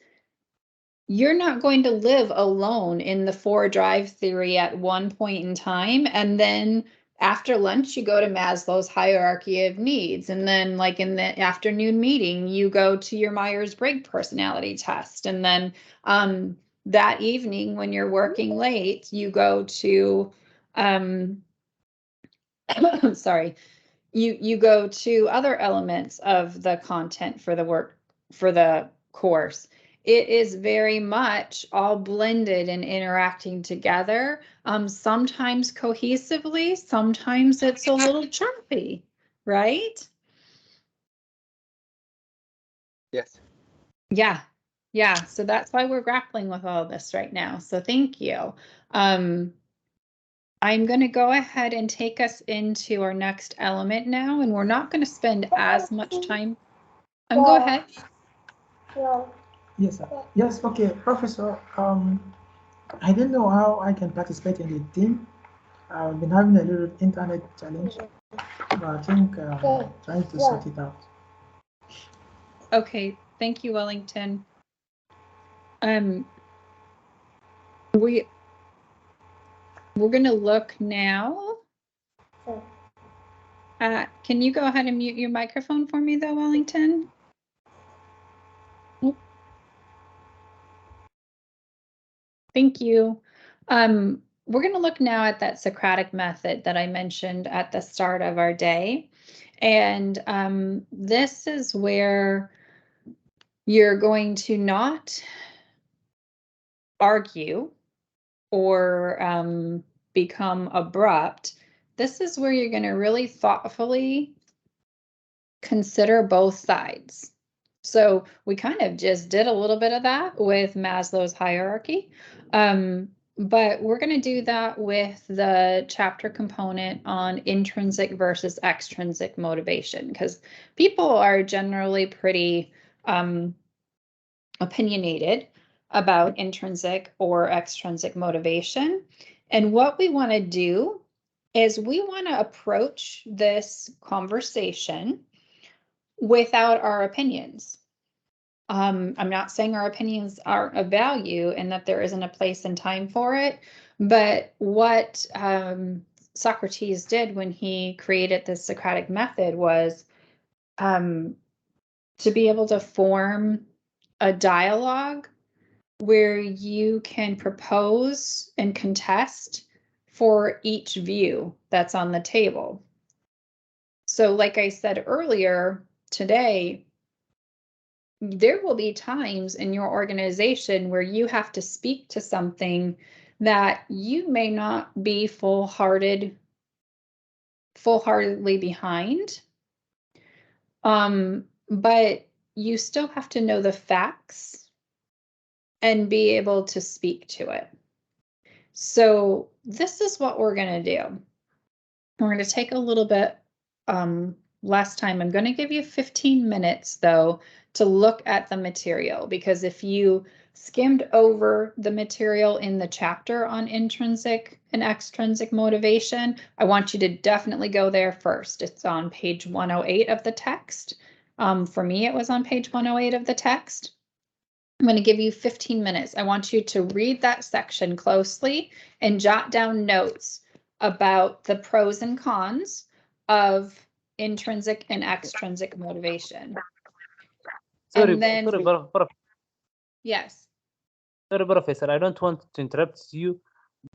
S1: you're not going to live alone in the 4 drive theory at one point in time. And then after lunch, you go to Maslow's hierarchy of needs. And then like in the afternoon meeting, you go to your Myers-Briggs personality test. And then that evening when you're working late, you go to, sorry, you go to other elements of the content for the work, for the course. It is very much all blended and interacting together, sometimes cohesively, sometimes it's a little choppy, right?
S2: Yes.
S1: Yeah, yeah. So that's why we're grappling with all this right now. So thank you. I'm going to go ahead and take us into our next element now, and we're not going to spend as much time. Go ahead.
S8: Yes, sir. Yes, okay, Professor. I don't know how I can participate in the team. I've been having a little internet challenge, but I think trying to sort it out.
S1: Okay, thank you, Wellington. We're going to look now at, can you go ahead and mute your microphone for me though, Wellington? Thank you. We're going to look now at that Socratic method that I mentioned at the start of our day. And this is where you're going to not argue or become abrupt. This is where you're going to really thoughtfully consider both sides. So we kind of just did a little bit of that with Maslow's hierarchy, but we're going to do that with the chapter component on intrinsic versus extrinsic motivation, because people are generally pretty opinionated about intrinsic or extrinsic motivation. And what we want to do is we want to approach this conversation without our opinions. I'm not saying our opinions aren't of value and that there isn't a place and time for it, but what Socrates did when he created the Socratic method was to be able to form a dialogue where you can propose and contest for each view that's on the table. So like I said earlier today, there will be times in your organization where you have to speak to something that you may not be full-heartedly behind. But you still have to know the facts and be able to speak to it. So this is what we're going to do. We're going to take a little bit less time. I'm going to give you 15 minutes though to look at the material, because if you skimmed over the material in the chapter on intrinsic and extrinsic motivation, I want you to definitely go there first. It's on page 108 of the text. For me, it was on page 108 of the text. I'm going to give you 15 minutes. I want you to read that section closely and jot down notes about the pros and cons of intrinsic and extrinsic motivation.
S7: Sorry,
S1: And then,
S7: sorry,
S1: yes.
S7: sorry, Professor. I don't want to interrupt you,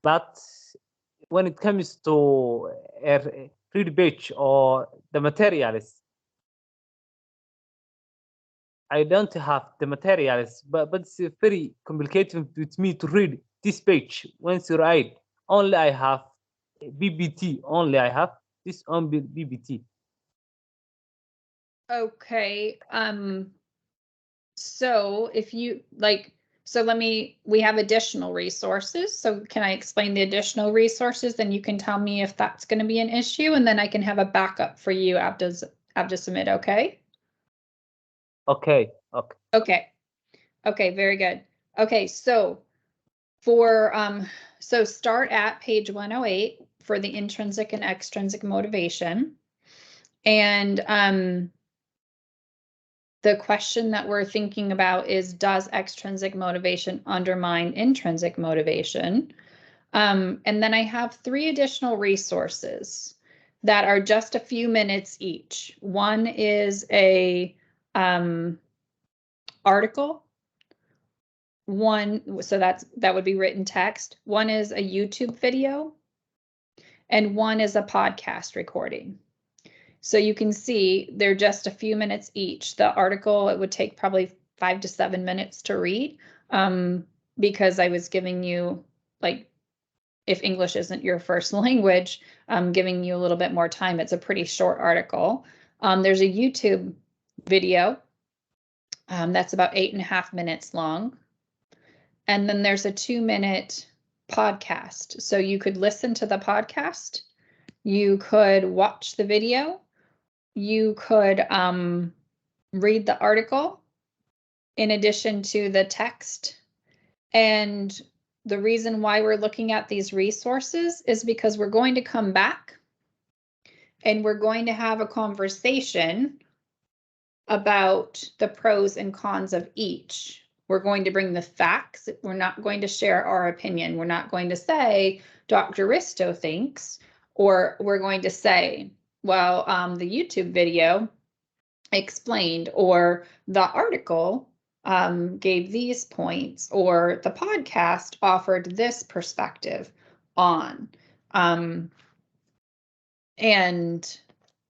S7: but when it comes to read page or the materials, I don't have the materials, but it's very complicated with me to read this page. Once you read, only I have BBT. Only I have this on BBT.
S1: Okay. So if you like, so we have additional resources. So can I explain the additional resources? Then you can tell me if that's going to be an issue, and then I can have a backup for you, Abdussamid, okay?
S7: Okay, okay.
S1: Okay. Okay, very good. Okay, so for so start at page 108 for the intrinsic and extrinsic motivation. And the question that we're thinking about is, does extrinsic motivation undermine intrinsic motivation? And then I have 3 additional resources that are just a few minutes each. One is a article. One, so that would be written text. One is a YouTube video, and one is a podcast recording. So you can see they're just a few minutes each. The article, it would take probably 5 to 7 minutes to read, because I was giving you, like, if English isn't your first language, I'm giving you a little bit more time. It's a pretty short article. There's a YouTube video that's about 8.5 minutes long. And then there's a 2-minute podcast. So you could listen to the podcast, you could watch the video, you could read the article in addition to the text. And the reason why we're looking at these resources is because we're going to come back and we're going to have a conversation about the pros and cons of each. We're going to bring the facts. We're not going to share our opinion. We're not going to say, Dr. Ristow thinks, or we're going to say, well, the YouTube video explained, or the article gave these points, or the podcast offered this perspective on. And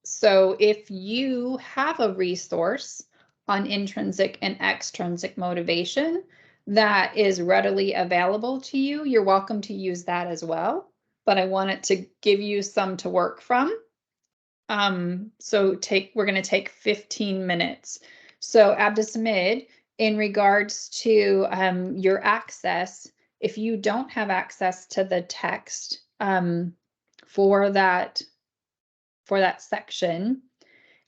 S1: so if you have a resource on intrinsic and extrinsic motivation that is readily available to you, you're welcome to use that as well. But I wanted to give you some to work from. So we're going to take 15 minutes. So Abdussamid, in regards to your access, if you don't have access to the text for that section,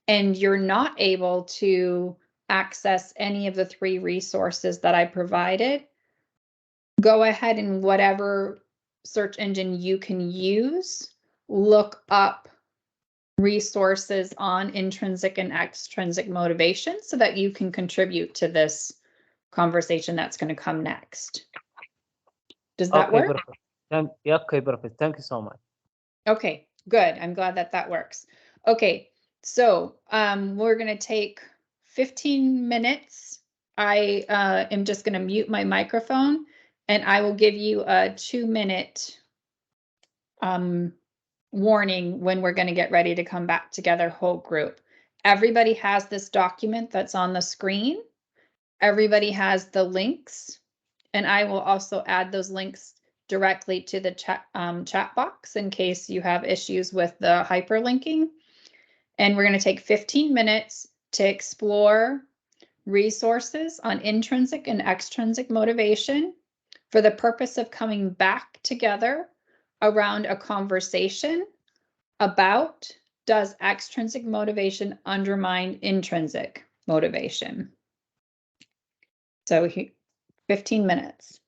S1: and you're not able to access any of the 3 resources that I provided, go ahead and whatever search engine you can use, look up resources on intrinsic and extrinsic motivation so that you can contribute to this conversation that's going to come next. Does that work?
S7: Perfect. Yeah, okay, perfect. Thank you so much.
S1: Okay, good. I'm glad that works. Okay, so we're going to take 15 minutes. I am just going to mute my microphone, and I will give you a 2-minute warning when we're going to get ready to come back together, whole group. Everybody has this document that's on the screen. Everybody has the links, and I will also add those links directly to the chat box in case you have issues with the hyperlinking. And we're going to take 15 minutes to explore resources on intrinsic and extrinsic motivation for the purpose of coming back together around a conversation about, does extrinsic motivation undermine intrinsic motivation? So 15 minutes.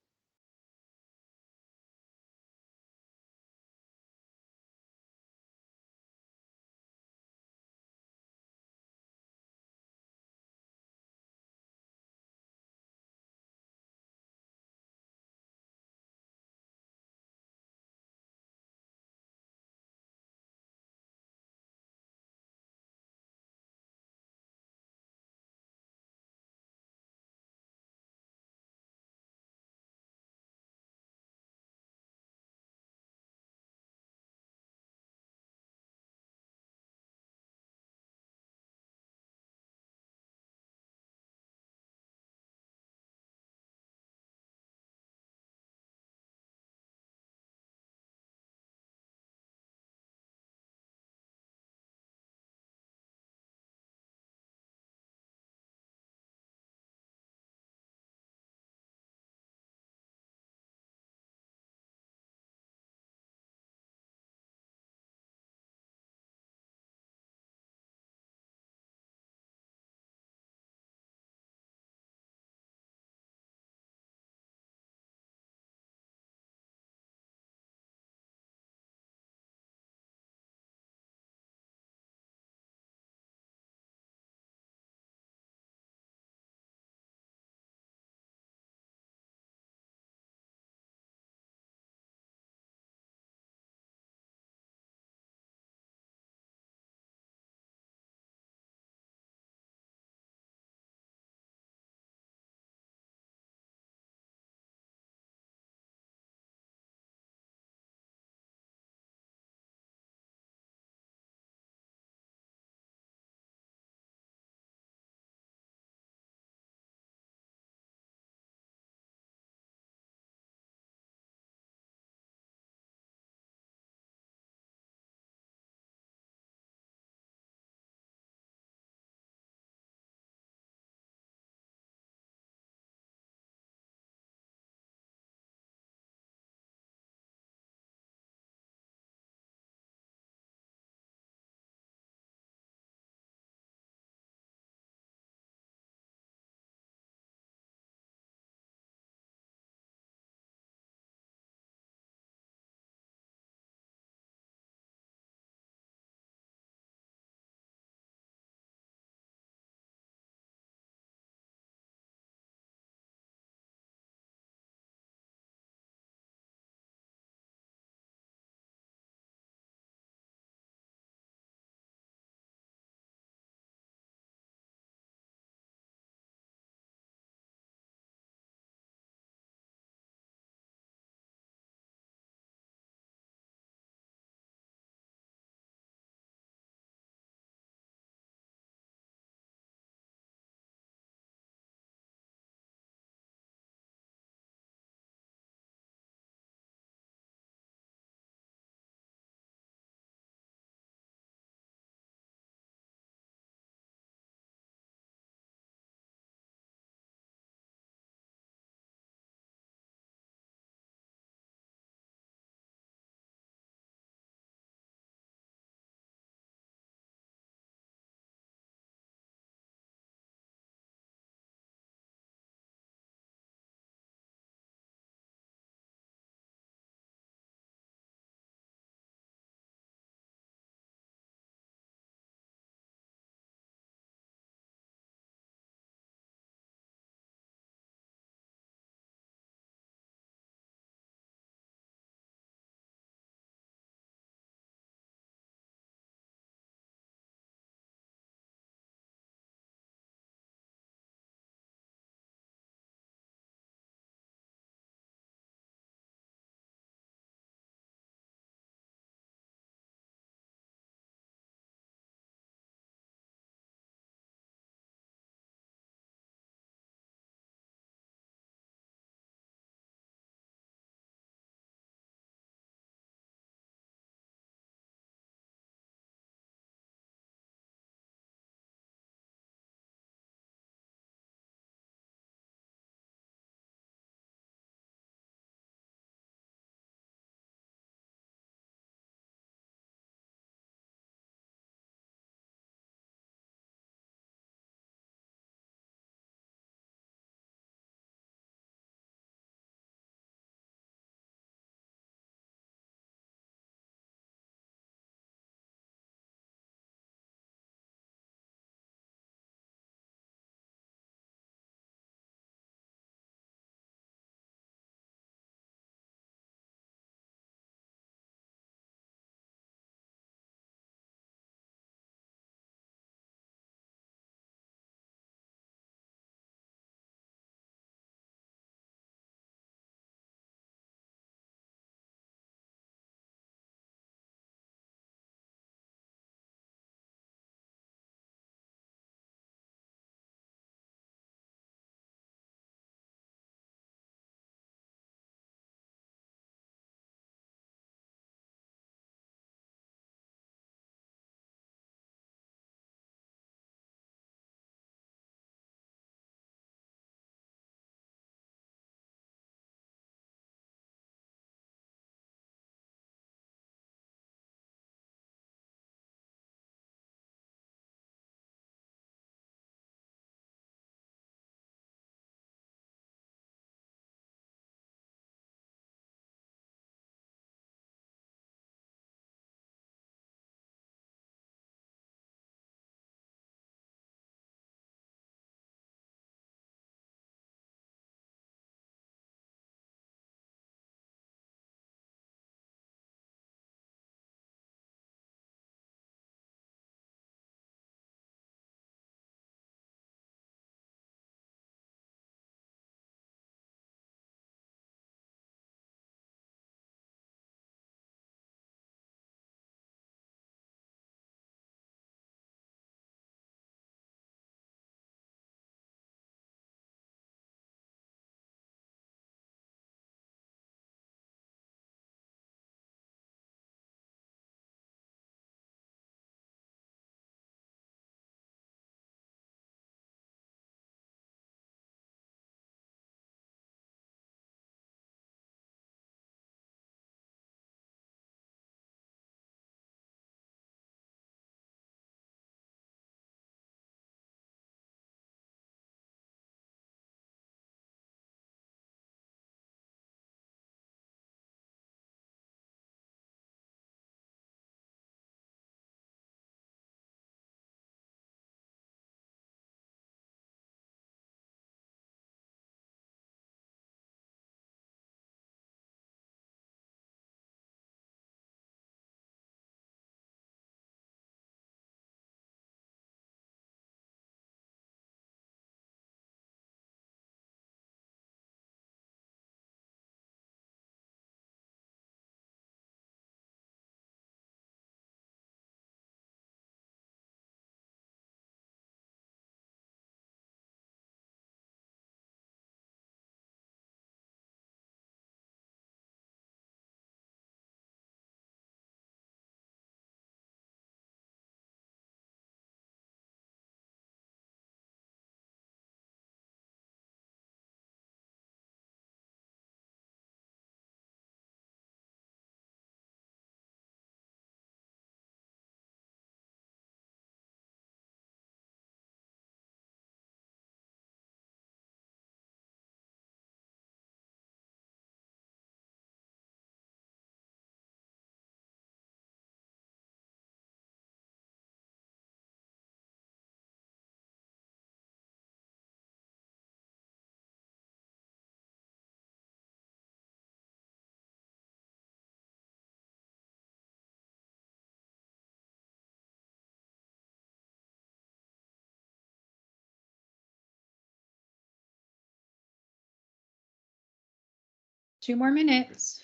S1: 2 more minutes.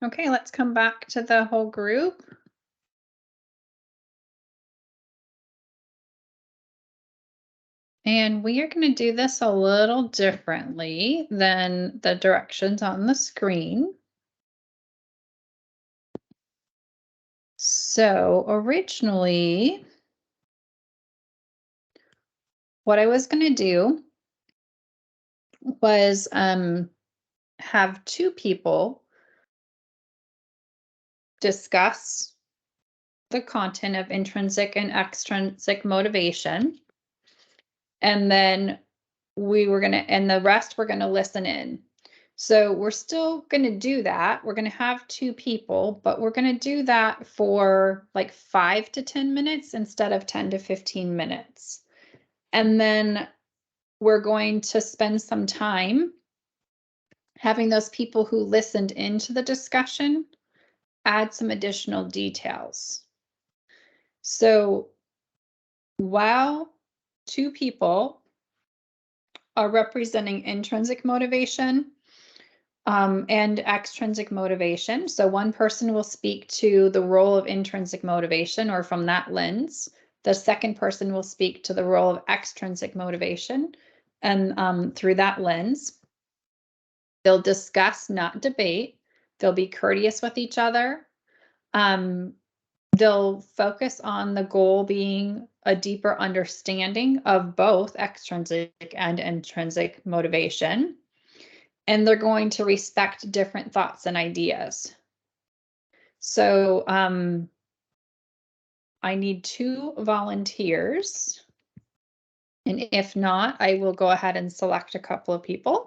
S1: Okay, let's come back to the whole group. And we are going to do this a little differently than the directions on the screen. So originally, what I was going to do was have 2 people discuss the content of intrinsic and extrinsic motivation. And then and the rest we're going to listen in. So we're still going to do that. We're going to have 2 people, but we're going to do that for like 5 to 10 minutes instead of 10 to 15 minutes. And then we're going to spend some time having those people who listened into the discussion add some additional details. So while 2 people are representing intrinsic motivation and extrinsic motivation. So one person will speak to the role of intrinsic motivation or from that lens. The second person will speak to the role of extrinsic motivation and through that lens. They'll discuss, not debate. They'll be courteous with each other. They'll focus on the goal being a deeper understanding of both extrinsic and intrinsic motivation. And they're going to respect different thoughts and ideas. So I need 2 volunteers. And if not, I will go ahead and select a couple of people.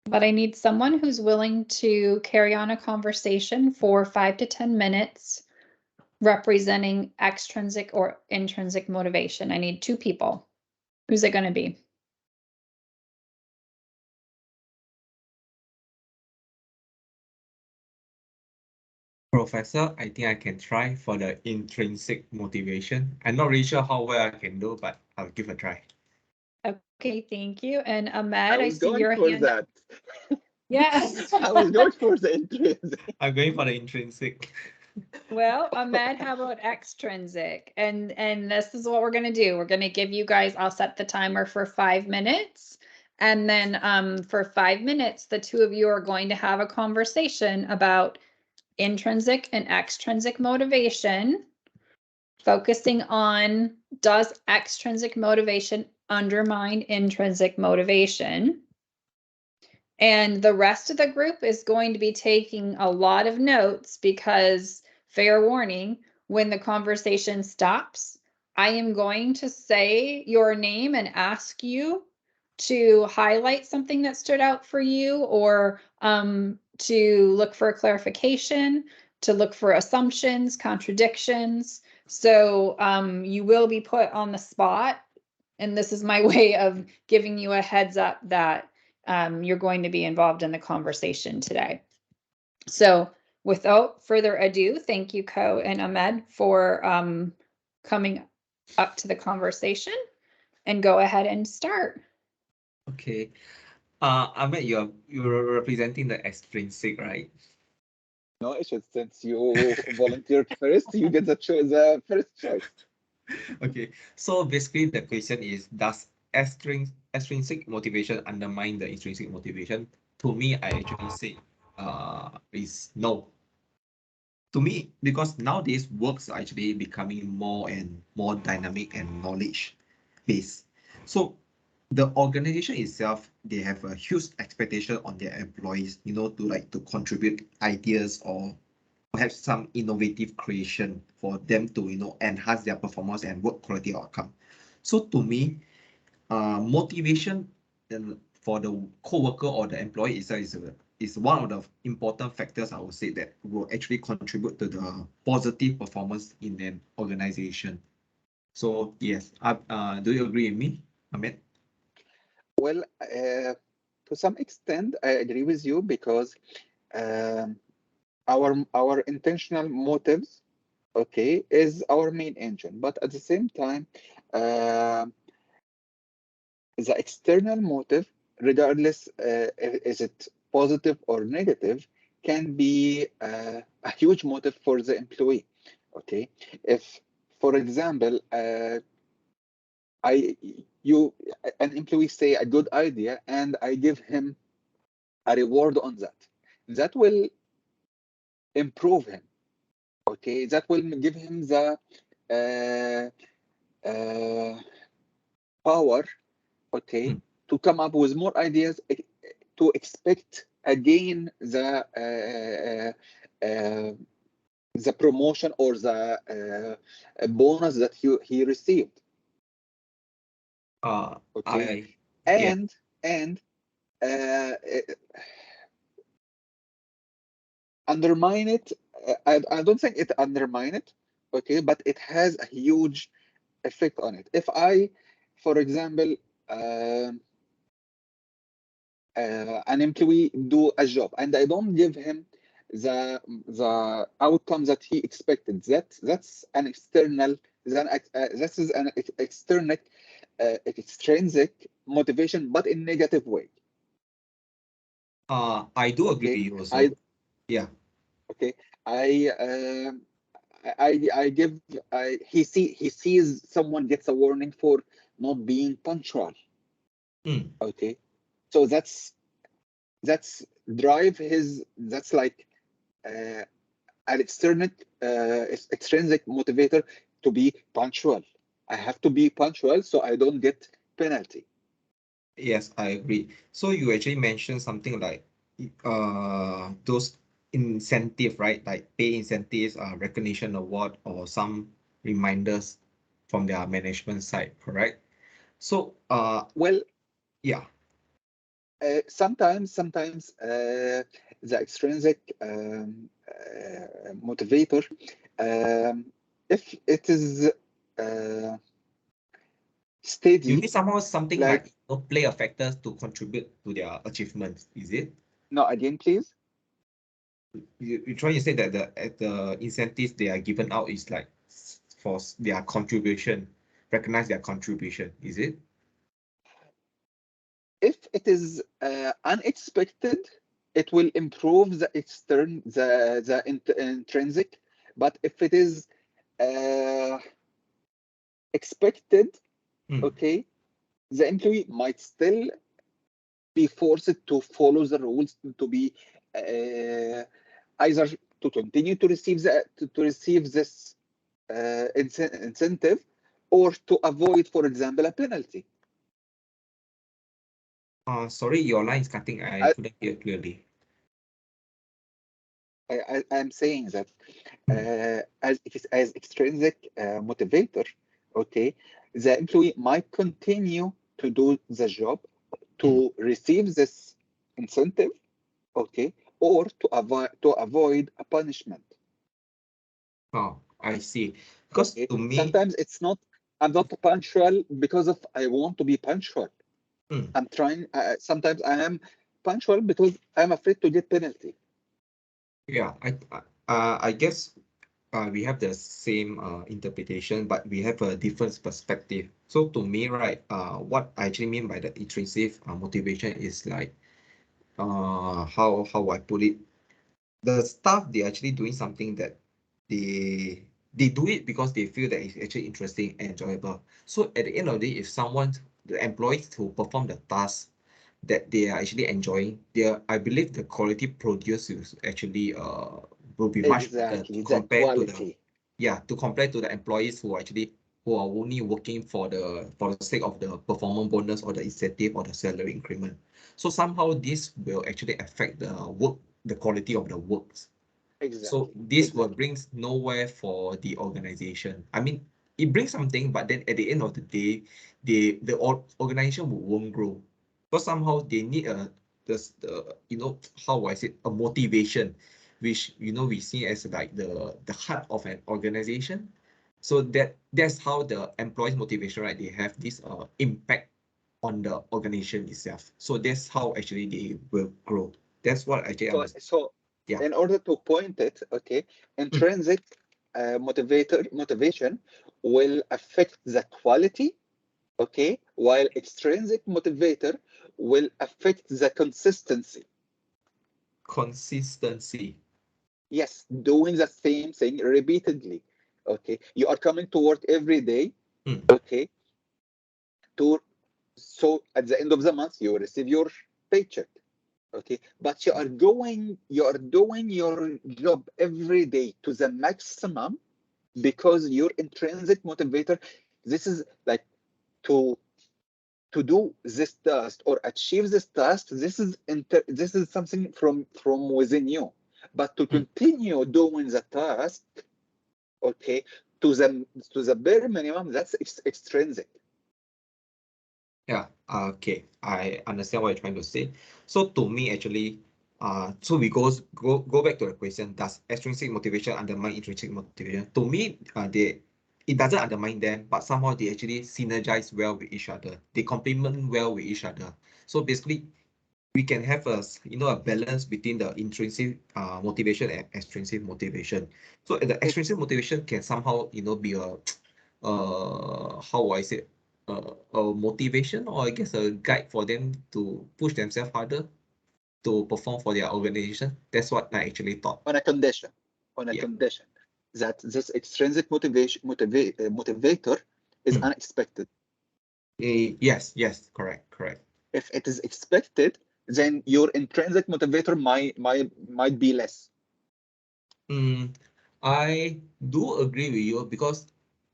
S1: But I need someone who's willing to carry on a conversation for 5 to 10 minutes representing extrinsic or intrinsic motivation. I need 2 people. Who's it going to be?
S3: Professor, I think I can try for the intrinsic motivation. I'm not really sure how well I can do, but I'll give a try.
S1: Okay, thank you. And Ahmed, I
S2: was
S1: see
S2: going
S1: your
S2: for
S1: hand.
S2: that.
S1: Yes.
S2: I was going for the intrinsic.
S3: I'm going for the intrinsic.
S1: Well, Ahmed, how about extrinsic? And this is what we're going to do. We're going to give you guys, I'll set the timer for 5 minutes. And then for 5 minutes, the 2 of you are going to have a conversation about intrinsic and extrinsic motivation, focusing on, does extrinsic motivation undermine intrinsic motivation? And the rest of the group is going to be taking a lot of notes because, fair warning, when the conversation stops, I am going to say your name and ask you to highlight something that stood out for you or to look for a clarification, to look for assumptions, contradictions. So you will be put on the spot. And this is my way of giving you a heads up that you're going to be involved in the conversation today. So without further ado, thank you, Ko and Ahmed, for coming up to the conversation, and go ahead and start.
S3: Okay. Ahmed, you're representing the extrinsic, right?
S2: No, it's just since you volunteered first, you get the first choice.
S3: Okay, so basically the question is, does extrinsic motivation undermine the intrinsic motivation? To me, I actually say is no. To me, because nowadays works are actually becoming more and more dynamic and knowledge based. So the organization itself, they have a huge expectation on their employees, to contribute ideas or perhaps some innovative creation for them to, enhance their performance and work quality outcome. So to me, motivation for the co-worker or the employee itself is one of the important factors, I would say, that will actually contribute to the positive performance in an organization. So yes, do you agree with me, Ahmed?
S2: Well, to some extent, I agree with you because um, our intentional motives, okay, is our main engine. But at the same time, uh, the external motive, regardless is it positive or negative, can be a huge motive for the employee. Okay, if, for example, an employee say a good idea and I give him a reward on that, that will improve him. Okay, that will give him the power, okay, to come up with more ideas, to expect again the promotion or the bonus that he received. Okay,
S3: Yeah.
S2: and undermine it. I don't think it undermine it, okay, but it has a huge effect on it. If I, for example, an employee do a job and I don't give him the outcome that he expected, that's an external, this is an external extrinsic motivation, but in negative way.
S3: I do agree with you also. Yeah.
S2: Okay. He sees someone gets a warning for not being punctual. Okay. So that's drive his, that's like an extrinsic motivator to be punctual. I have to be punctual so I don't get penalty.
S3: Yes, I agree. So you actually mentioned something like those incentive, right? Like pay incentives, recognition award, or some reminders from their management side, correct? So
S2: well,
S3: yeah.
S2: Sometimes the extrinsic motivator, if it is steady,
S3: you need somehow something
S2: like
S3: play a factor to contribute to their achievements, is it?
S2: No, again, please.
S3: You're trying to say that the incentives they are given out is like for their contribution, recognize their contribution, is it?
S2: If it is unexpected, it will improve the intrinsic. But if it is expected, okay, the employee might still be forced to follow the rules, to be either to continue to receive this incentive, or to avoid, for example, a penalty.
S3: Sorry, your line is cutting. I couldn't hear clearly.
S2: I'm saying that as extrinsic motivator, okay, the employee might continue to do the job to receive this incentive, okay, or to avoid a punishment.
S3: Oh, I see. Because
S2: okay.
S3: To me,
S2: sometimes it's not. I'm not punctual because of I want to be punctual. I'm trying. Sometimes I am punctual because I'm afraid to get penalty.
S3: Yeah, I guess we have the same interpretation, but we have a different perspective. So to me, right, what I actually mean by the intrinsic motivation is like, how I put it, the staff, they're actually doing something that they do it because they feel that it's actually interesting and enjoyable. So at the end of the day, if someone, the employees who perform the task that they are actually enjoying, I believe the quality produced is actually will be much better
S2: Exactly, the
S3: compared to the
S2: quality.
S3: to compare to the employees who are only working for the sake of the performance bonus or the incentive or the salary increment. So somehow this will actually affect the quality of the works. So
S2: Exactly,
S3: this will
S2: exactly.
S3: brings nowhere for the organization. I mean, it brings something, but then at the end of the day, the organization won't grow. Because somehow they need the how I say, a motivation, which we see as like the heart of an organization. So that's how the employees motivation, right? They have this impact on the organization itself. So that's how actually they will grow. That's what actually I was.
S2: So
S3: Yeah.
S2: in order to point it, okay, intrinsic motivation will affect the quality, okay, while extrinsic motivator will affect the consistency.
S3: Consistency.
S2: Yes, doing the same thing repeatedly. Okay, you are coming to work every day. Okay, to so at the end of the month you will receive your paycheck. Okay, but you are doing your job every day to the maximum because your intrinsic motivator. This is like to do this task or achieve this task. This is something from within you, but to continue doing the task, okay, to the bare minimum, that's extrinsic.
S3: Yeah, okay. I understand what you're trying to say. So to me, actually, so we go back to the question, does extrinsic motivation undermine intrinsic motivation? To me, it doesn't undermine them, but somehow they actually synergize well with each other. They complement well with each other. So basically, we can have a balance between the intrinsic motivation and extrinsic motivation. So the extrinsic motivation can somehow be a how I say, a motivation, or I guess a guide for them to push themselves harder to perform for their organization. That's what I actually thought.
S2: On a condition,
S3: Yeah.
S2: that this extrinsic motivator is unexpected.
S3: Yes, correct.
S2: If it is expected, then your intrinsic motivator might be less.
S3: I do agree with you, because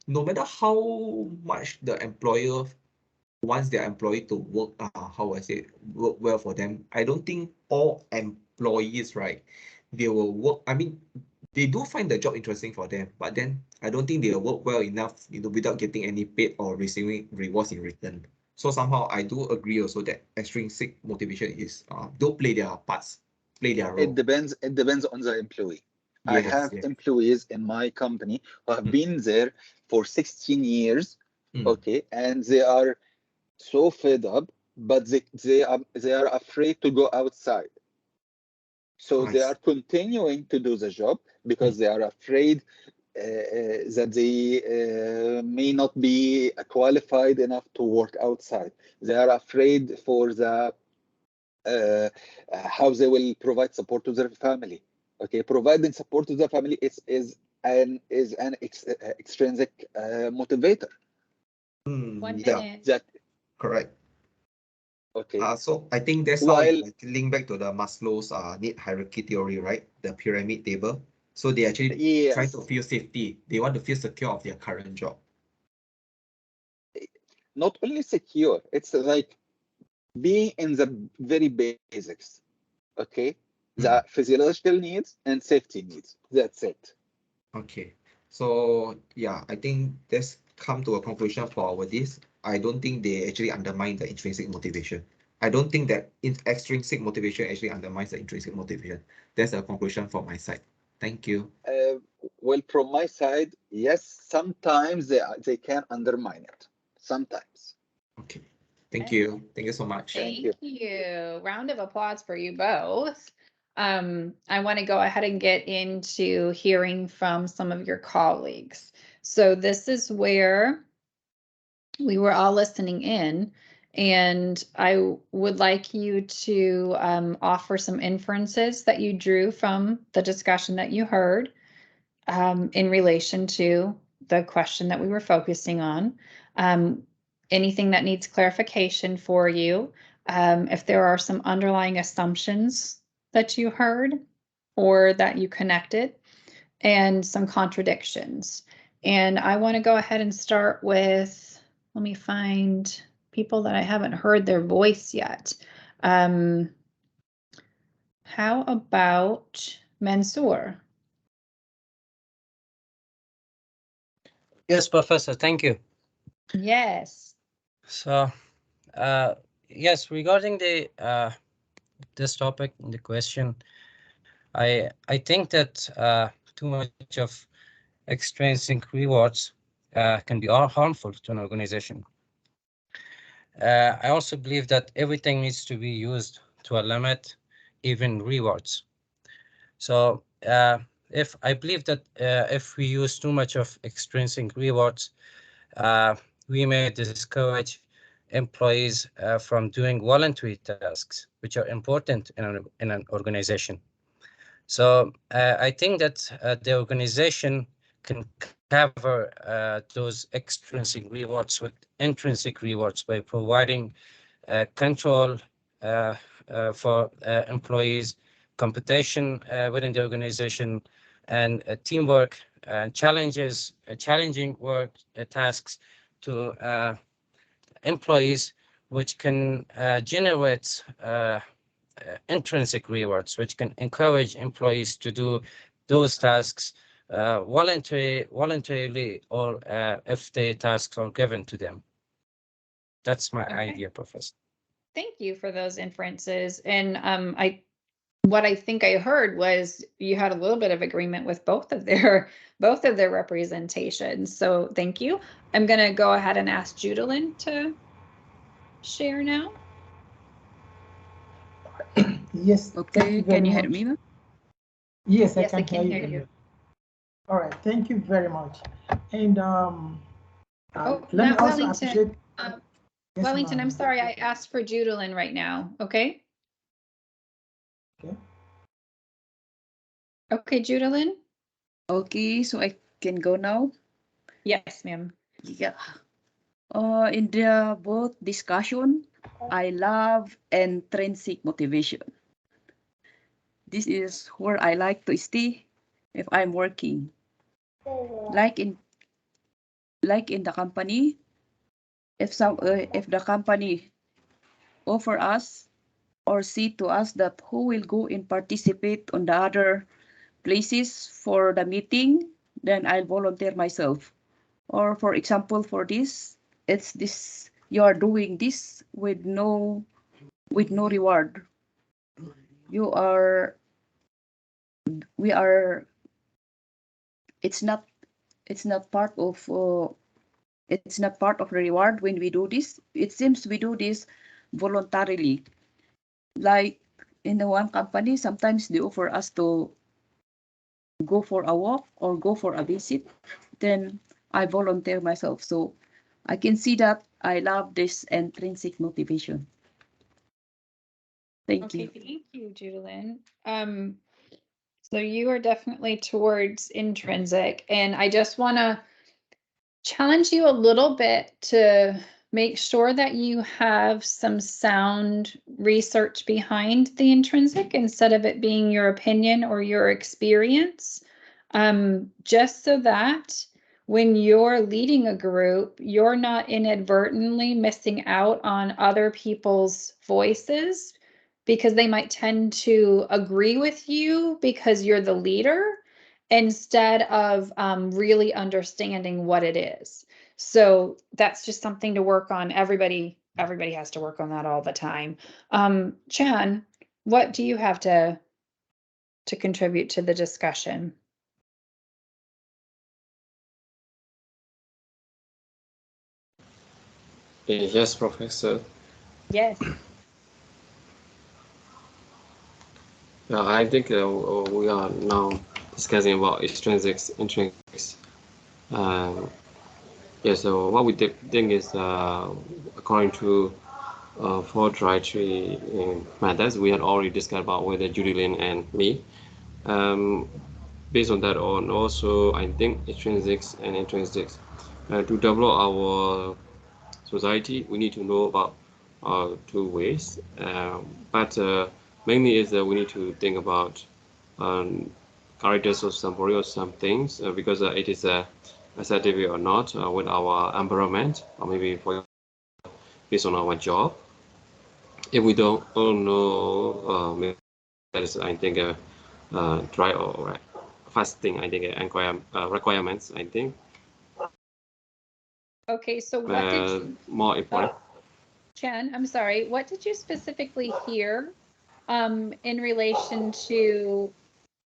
S3: no matter how much the employer wants their employee to work, how I say, work well for them, I don't think all employees, right, they will work. I mean, they do find the job interesting for them, but then I don't think they'll work well enough, without getting any paid or receiving rewards in return. So somehow I do agree also that extrinsic motivation is do play their parts, play their
S2: It
S3: role.
S2: depends on the employee. I
S3: Yes,
S2: have
S3: yes.
S2: employees in my company who have been there for 16 years, okay, and they are so fed up, but they are afraid to go outside. So they are continuing to do the job because they are afraid that they may not be qualified enough to work outside. They are afraid for the how they will provide support to their family. Okay, providing support to the family is an extrinsic motivator. That
S3: correct.
S2: okay.
S3: So I think that's how
S2: While
S3: you link back to the Maslow's need hierarchy theory, right? The pyramid table. So they actually try to feel safety. They want to feel secure of their current job.
S2: not only secure, it's like being in the very basics. Okay, the physiological needs and safety needs. That's it.
S3: Okay. So yeah, I think let's come to a conclusion for our this. I don't think they actually undermine the intrinsic motivation. I don't think that extrinsic motivation actually undermines the intrinsic motivation. That's a conclusion from my side. Thank you.
S2: Well, from my side, yes, sometimes they can undermine it. Sometimes.
S3: Okay. Thank you. Thank you so much.
S1: Thank you. Round of applause for you both. I want to go ahead and get into hearing from some of your colleagues. So this is where we were all listening in, and I would like you to offer some inferences that you drew from the discussion that you heard in relation to the question that we were focusing on. Anything that needs clarification for you, if there are some underlying assumptions that you heard or that you connected, and some contradictions. And I want to go ahead and start with, let me find people that I haven't heard their voice yet. How about Mansoor?
S10: Yes, Professor, thank you.
S1: Yes.
S10: So, yes, regarding the this topic, the question, I think that too much of extrinsic rewards can be harmful to an organization. I also believe that everything needs to be used to a limit, even rewards. So if I believe that if we use too much of extrinsic rewards, we may discourage employees from doing voluntary tasks, which are important in an organization. So I think that the organization can cover those extrinsic rewards with intrinsic rewards by providing control for employees, competition within the organization, and teamwork, challenging work tasks to employees, which can generate intrinsic rewards, which can encourage employees to do those tasks voluntarily, or if the tasks are given to them. That's my idea, Professor.
S1: Thank you for those inferences. And what I think I heard was you had a little bit of agreement with both of their representations. So thank you. I'm going to go ahead and ask Judalyn to share now.
S8: Yes.
S11: Okay, can you hear me?
S8: Yes,
S1: Yes,
S8: I can hear you. All right, thank you very much. And let me also
S1: Wellington,
S8: appreciate. Yes,
S1: Wellington, I'm sorry, I asked for Judalyn right now. Okay.
S8: Okay.
S1: Okay, Judalyn.
S11: Okay, so I can go now?
S1: Yes, ma'am.
S11: Yeah. In the both discussion, I love intrinsic motivation. This is where I like to stay if I'm working. Like in the company, if the company offer us or see to us that who will go and participate on the other places for the meeting, then I'll volunteer myself. Or for example, for this, it's this, you are doing this with no reward. It's not part of the reward when we do this. It seems we do this voluntarily. Like in the one company, sometimes they offer us to go for a walk or go for a visit, then I volunteer myself. So I can see that I love this intrinsic motivation. Thank you.
S1: Thank you, Judalyn. So you are definitely towards intrinsic, and I just want to challenge you a little bit to make sure that you have some sound research behind the intrinsic instead of it being your opinion or your experience, just so that when you're leading a group, you're not inadvertently missing out on other people's voices because they might tend to agree with you because you're the leader instead of really understanding what it is. So that's just something to work on. Everybody has to work on that all the time. Chan, what do you have to contribute to the discussion?
S4: Yes, Professor.
S1: Yes.
S4: I think we are now discussing about extrinsics, intrinsics. Yeah, so what we think is according to four dietary methods, we had already discussed about whether Judilyn and me. Based on that, on also I think extrinsics and intrinsics. To develop our society, we need to know about two ways, but mainly is that we need to think about characters of somebody or some things because it is assertive or not with our environment or maybe for based on our job. If we don't know, maybe that is I think dry or fasting. I think requirements. I think.
S1: Okay, so what did you,
S4: more important?
S1: Chen, I'm sorry, what did you specifically hear in relation to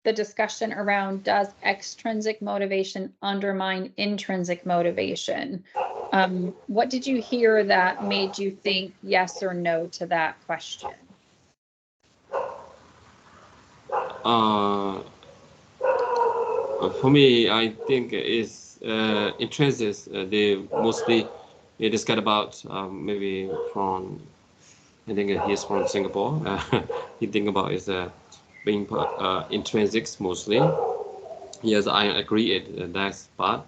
S1: the discussion around does extrinsic motivation undermine intrinsic motivation? What did you hear that made you think yes or no to that question?
S4: For me, I think it's intrinsic. They mostly discuss about maybe from I think he's from Singapore. He think about is being intrinsics mostly. Yes, I agree it that's part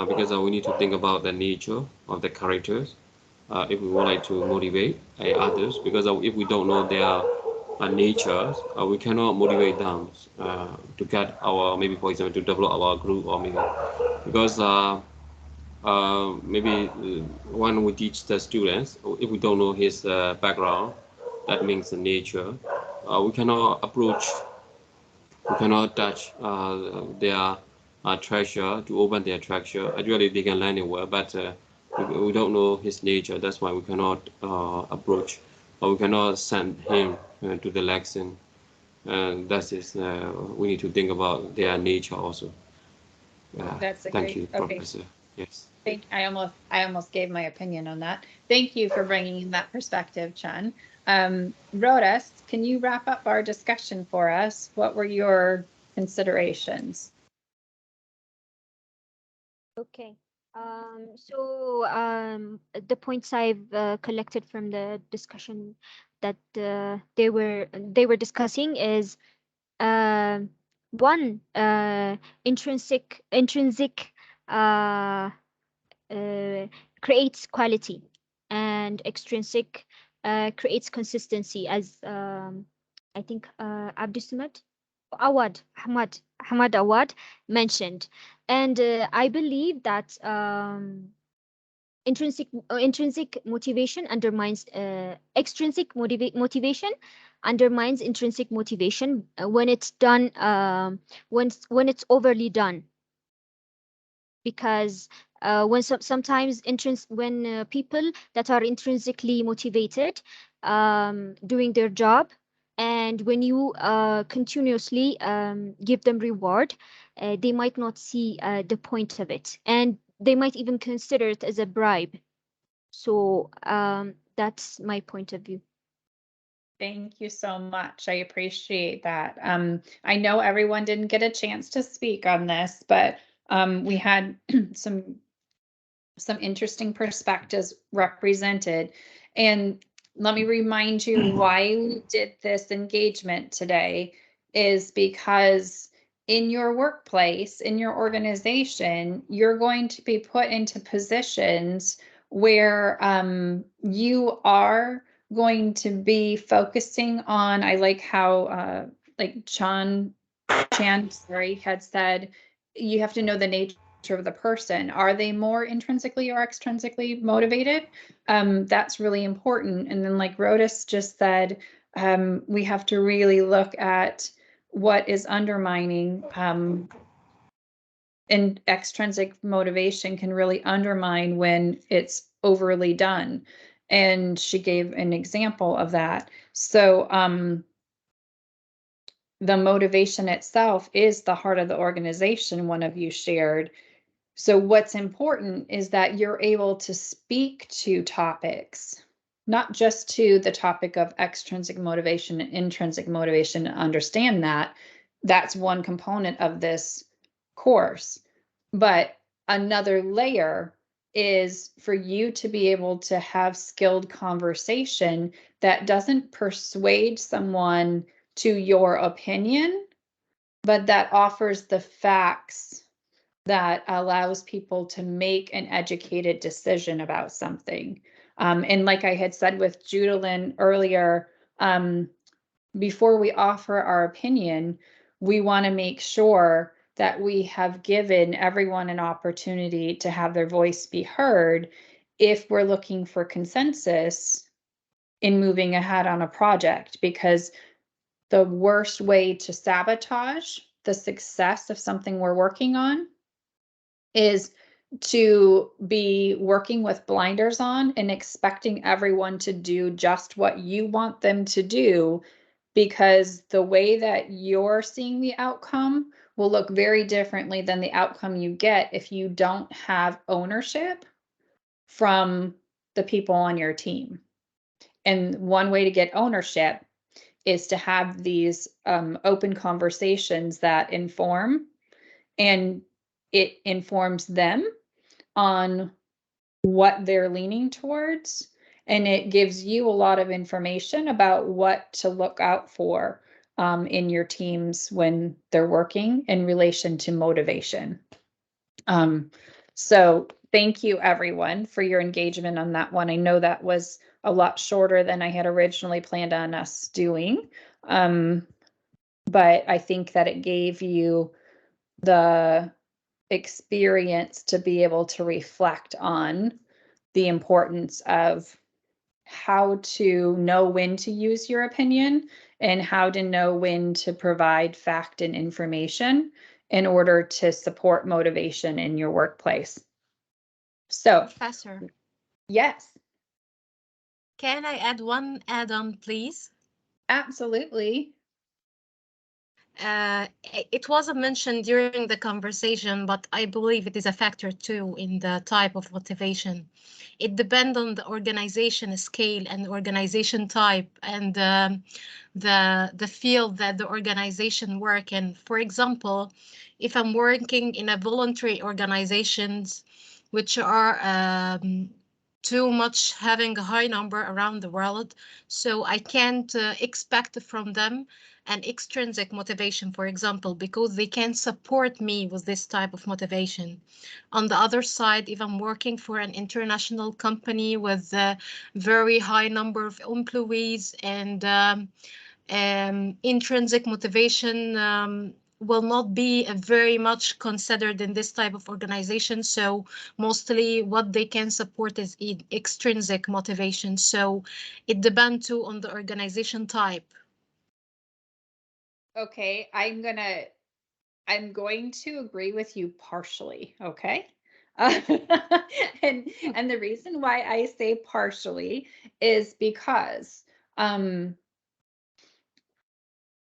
S4: because we need to think about the nature of the characters if we would like to motivate others because if we don't know their natures, we cannot motivate them to get our maybe for example to develop our group or maybe because maybe when we teach the students if we don't know his background, that means the nature, we cannot approach, we cannot touch their treasure to open their treasure. Actually they can learn it well, but we don't know his nature. That's why we cannot approach or we cannot send him to the lesson. And that is we need to think about their nature also.
S1: That's a
S4: Thank
S1: great,
S4: you,
S1: okay.
S4: Professor. Yes.
S1: I almost gave my opinion on that. Thank you for bringing in that perspective, Chen. Rhodas, can you wrap up our discussion for us? What were your considerations?
S6: Okay. The points I've collected from the discussion that they were discussing is one, intrinsic creates quality, and extrinsic creates consistency, as I think Hamad Awad mentioned. And I believe that intrinsic motivation undermines extrinsic motivation undermines intrinsic motivation when it's done when it's overly done, because sometimes when people that are intrinsically motivated doing their job, and when you continuously give them reward, they might not see the point of it, and they might even consider it as a bribe. So that's my point of view.
S1: Thank you so much. I appreciate that. I know everyone didn't get a chance to speak on this, but we had some interesting perspectives represented. And let me remind you why we did this engagement today is because in your workplace, in your organization, you're going to be put into positions where you are going to be focusing on, I like how like Chan had said, you have to know the nature of the person. Are they more intrinsically or extrinsically motivated? That's really important. And then like Rhodas just said, we have to really look at what is undermining, and extrinsic motivation can really undermine when it's overly done. And she gave an example of that. So the motivation itself is the heart of the organization, one of you shared. So what's important is that you're able to speak to topics not just to the topic of extrinsic motivation and intrinsic motivation, to understand that that's one component of this course. But another layer is for you to be able to have skilled conversation that doesn't persuade someone to your opinion, but that offers the facts that allows people to make an educated decision about something. And like I had said with Judalyn earlier, before we offer our opinion, we want to make sure that we have given everyone an opportunity to have their voice be heard if we're looking for consensus in moving ahead on a project, because the worst way to sabotage the success of something we're working on is to be working with blinders on and expecting everyone to do just what you want them to do, because the way that you're seeing the outcome will look very differently than the outcome you get if you don't have ownership from the people on your team. And one way to get ownership is to have these open conversations that inform, and it informs them on what they're leaning towards, and it gives you a lot of information about what to look out for in your teams when they're working in relation to motivation. So thank you everyone for your engagement on that one. I know that was a lot shorter than I had originally planned on us doing, but I think that it gave you the experience to be able to reflect on the importance of how to know when to use your opinion and how to know when to provide fact and information in order to support motivation in your workplace. So,
S5: Professor,
S1: yes,
S5: can I add one add-on, please?
S1: absolutely.
S5: It wasn't mentioned during the conversation, but I believe it is a factor too in the type of motivation. It depends on the organization scale and organization type and the field that the organization work in. For example, if I'm working in a voluntary organizations, which are too much having a high number around the world, so I can't expect from them an extrinsic motivation, for example, because they can support me with this type of motivation. On the other side, if I'm working for an international company with a very high number of employees, and intrinsic motivation will not be very much considered in this type of organization. So mostly what they can support is extrinsic motivation. So it depends too on the organization type.
S1: Okay, I'm going to agree with you partially, okay? And the reason why I say partially is because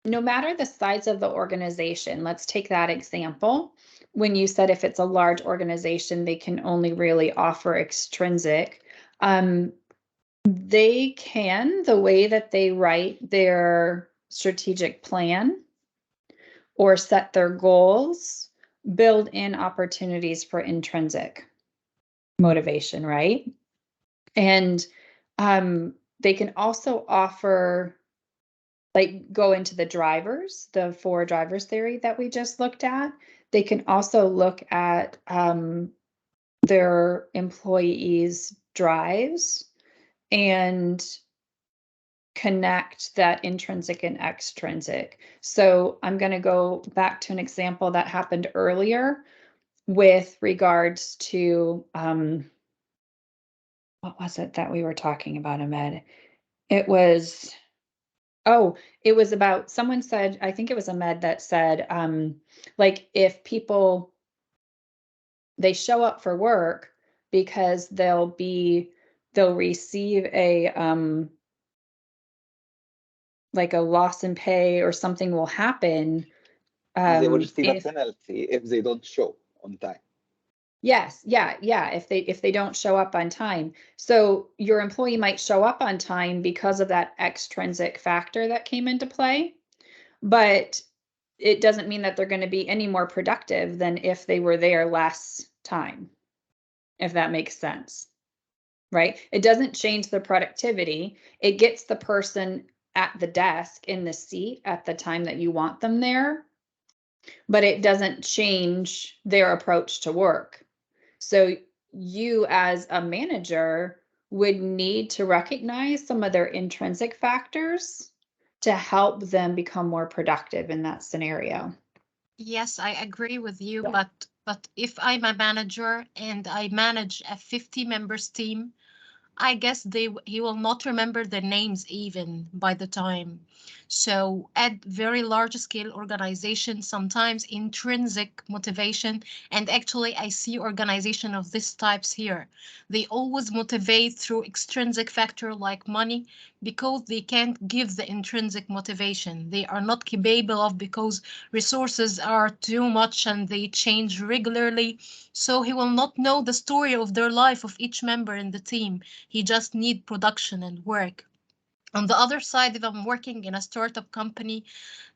S1: no matter the size of the organization, let's take that example. When you said if it's a large organization, they can only really offer extrinsic. They can, the way that they write their strategic plan or set their goals, build in opportunities for intrinsic motivation, right? And they can also offer, like, go into the drivers, the 4 drivers theory that we just looked at. They can also look at their employees' drives and connect that intrinsic and extrinsic. So I'm going to go back to an example that happened earlier with regards to what was it that we were talking about, Ahmed? It was about, someone said, I think it was Ahmed that said, like, if people, they show up for work because they'll receive a like a loss in pay or something will happen.
S2: They will receive a penalty if they don't show on time.
S1: Yes, yeah, if they don't show up on time. So your employee might show up on time because of that extrinsic factor that came into play, but it doesn't mean that they're going to be any more productive than if they were there less time, if that makes sense. Right? It doesn't change the productivity. It gets the person at the desk in the seat at the time that you want them there, but it doesn't change their approach to work. So you as a manager would need to recognize some of their intrinsic factors to help them become more productive in that scenario.
S5: Yes, I agree with you, but if I'm a manager and I manage a 50 members team, I guess he will not remember the names even by the time. So at very large scale organization, sometimes intrinsic motivation, and actually I see organization of these types here. They always motivate through extrinsic factor like money because they can't give the intrinsic motivation. They are not capable of because resources are too much and they change regularly. So he will not know the story of their life of each member in the team. He just need production and work. On the other side, if I'm working in a startup company,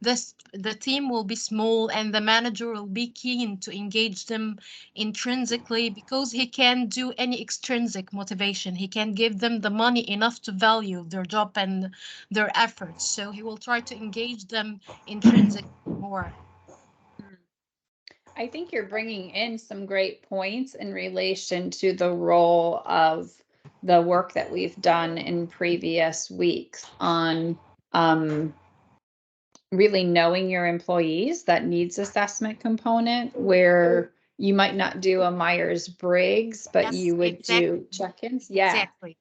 S5: the team will be small and the manager will be keen to engage them intrinsically because he can't do any extrinsic motivation. He can't give them the money enough to value their job and their efforts. So he will try to engage them intrinsically more.
S1: I think you're bringing in some great points in relation to the role of the work that we've done in previous weeks on really knowing your employees, that needs assessment component, where you might not do a Myers-Briggs, but
S5: Yes,
S1: you would
S5: exactly.
S1: do check-ins. Yeah.
S5: Exactly.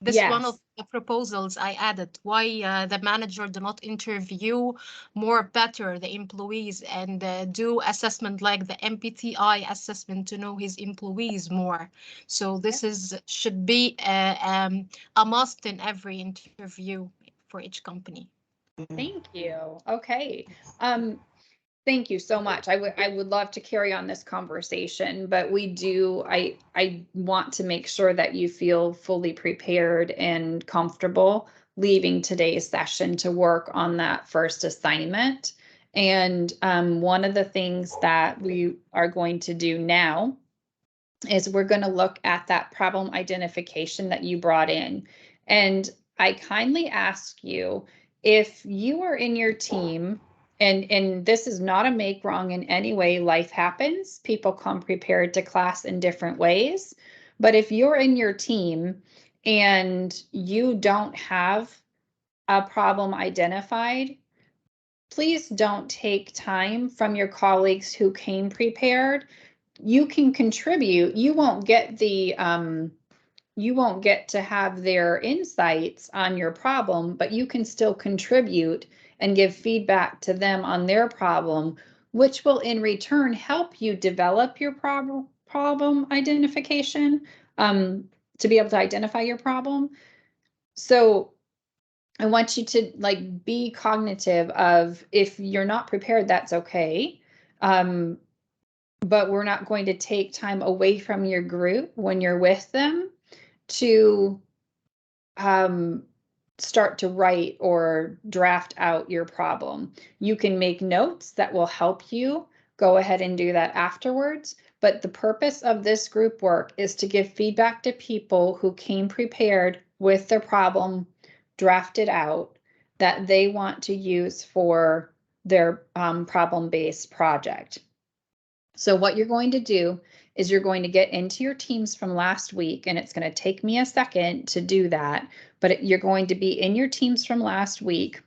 S5: This one of
S1: Yes.
S5: the proposals I added, why the manager do not interview more better the employees and do assessment like the MBTI assessment to know his employees more. So this should be a must in every interview for each company.
S1: Thank you. Okay. Thank you so much. I would love to carry on this conversation, but I want to make sure that you feel fully prepared and comfortable leaving today's session to work on that first assignment. And one of the things that we are going to do now is we're going to look at that problem identification that you brought in. And I kindly ask you, if you are in your team, and this is not a make wrong in any way, life happens, people come prepared to class in different ways. But if you're in your team and you don't have a problem identified, please don't take time from your colleagues who came prepared. You can contribute. You won't get to have their insights on your problem, but you can still contribute and give feedback to them on their problem, which will in return help you develop your problem identification, to be able to identify your problem. So I want you to like be cognitive of, if you're not prepared, that's okay. But we're not going to take time away from your group when you're with them to start to write or draft out your problem. You can make notes that will help you. Go ahead and do that afterwards. But the purpose of this group work is to give feedback to people who came prepared with their problem drafted out that they want to use for their problem-based project. So what you're going to do is you're going to get into your teams from last week, and it's going to take me a second to do that, but you're going to be in your teams from last week,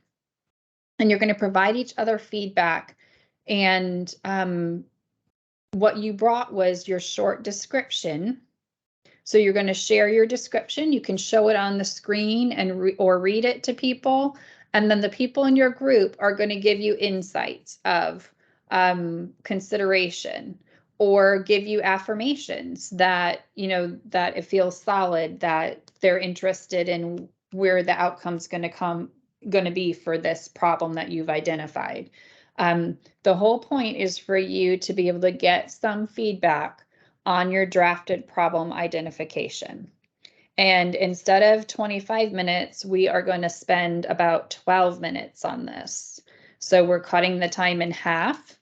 S1: and you're going to provide each other feedback. And what you brought was your short description. So you're going to share your description. You can show it on the screen and or read it to people. And then the people in your group are going to give you insights of consideration, or give you affirmations that, you know, that it feels solid, that they're interested in where the outcome's going to be for this problem that you've identified. The whole point is for you to be able to get some feedback on your drafted problem identification. And instead of 25 minutes, we are going to spend about 12 minutes on this. So we're cutting the time in half,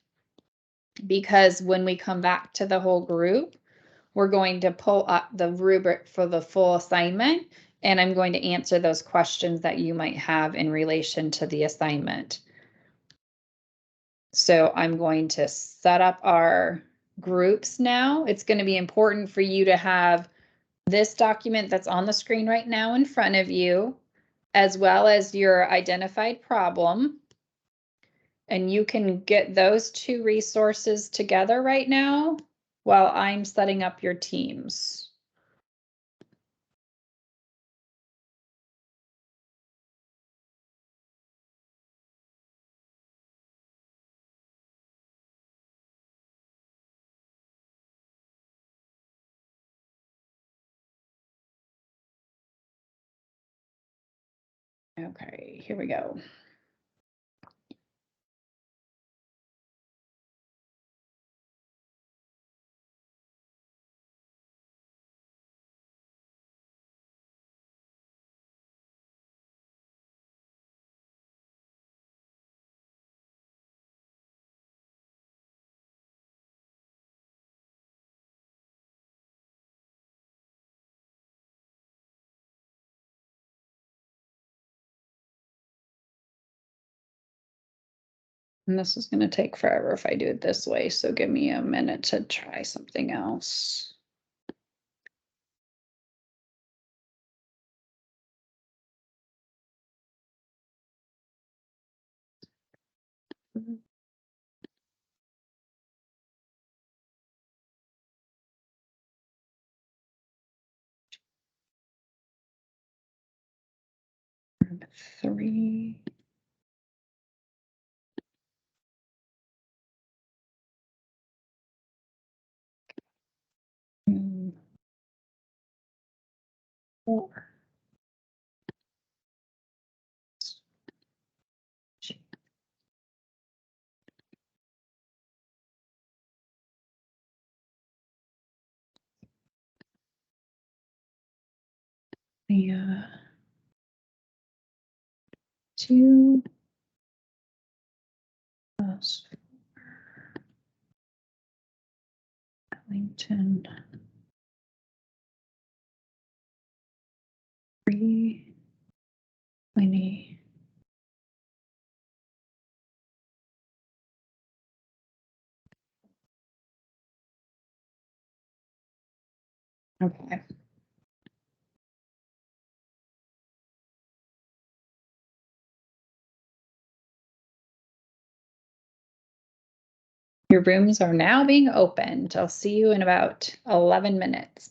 S1: because when we come back to the whole group, we're going to pull up the rubric for the full assignment, and I'm going to answer those questions that you might have in relation to the assignment. So I'm going to set up our groups now. It's going to be important for you to have this document that's on the screen right now in front of you, as well as your identified problem. And you can get those two resources together right now while I'm setting up your teams. Okay, here we go. And this is going to take forever if I do it this way, so give me a minute to try something else. Three. Four. Yeah. 2 plus Ellington. 320. Okay. Your rooms are now being opened. I'll see you in about 11 minutes.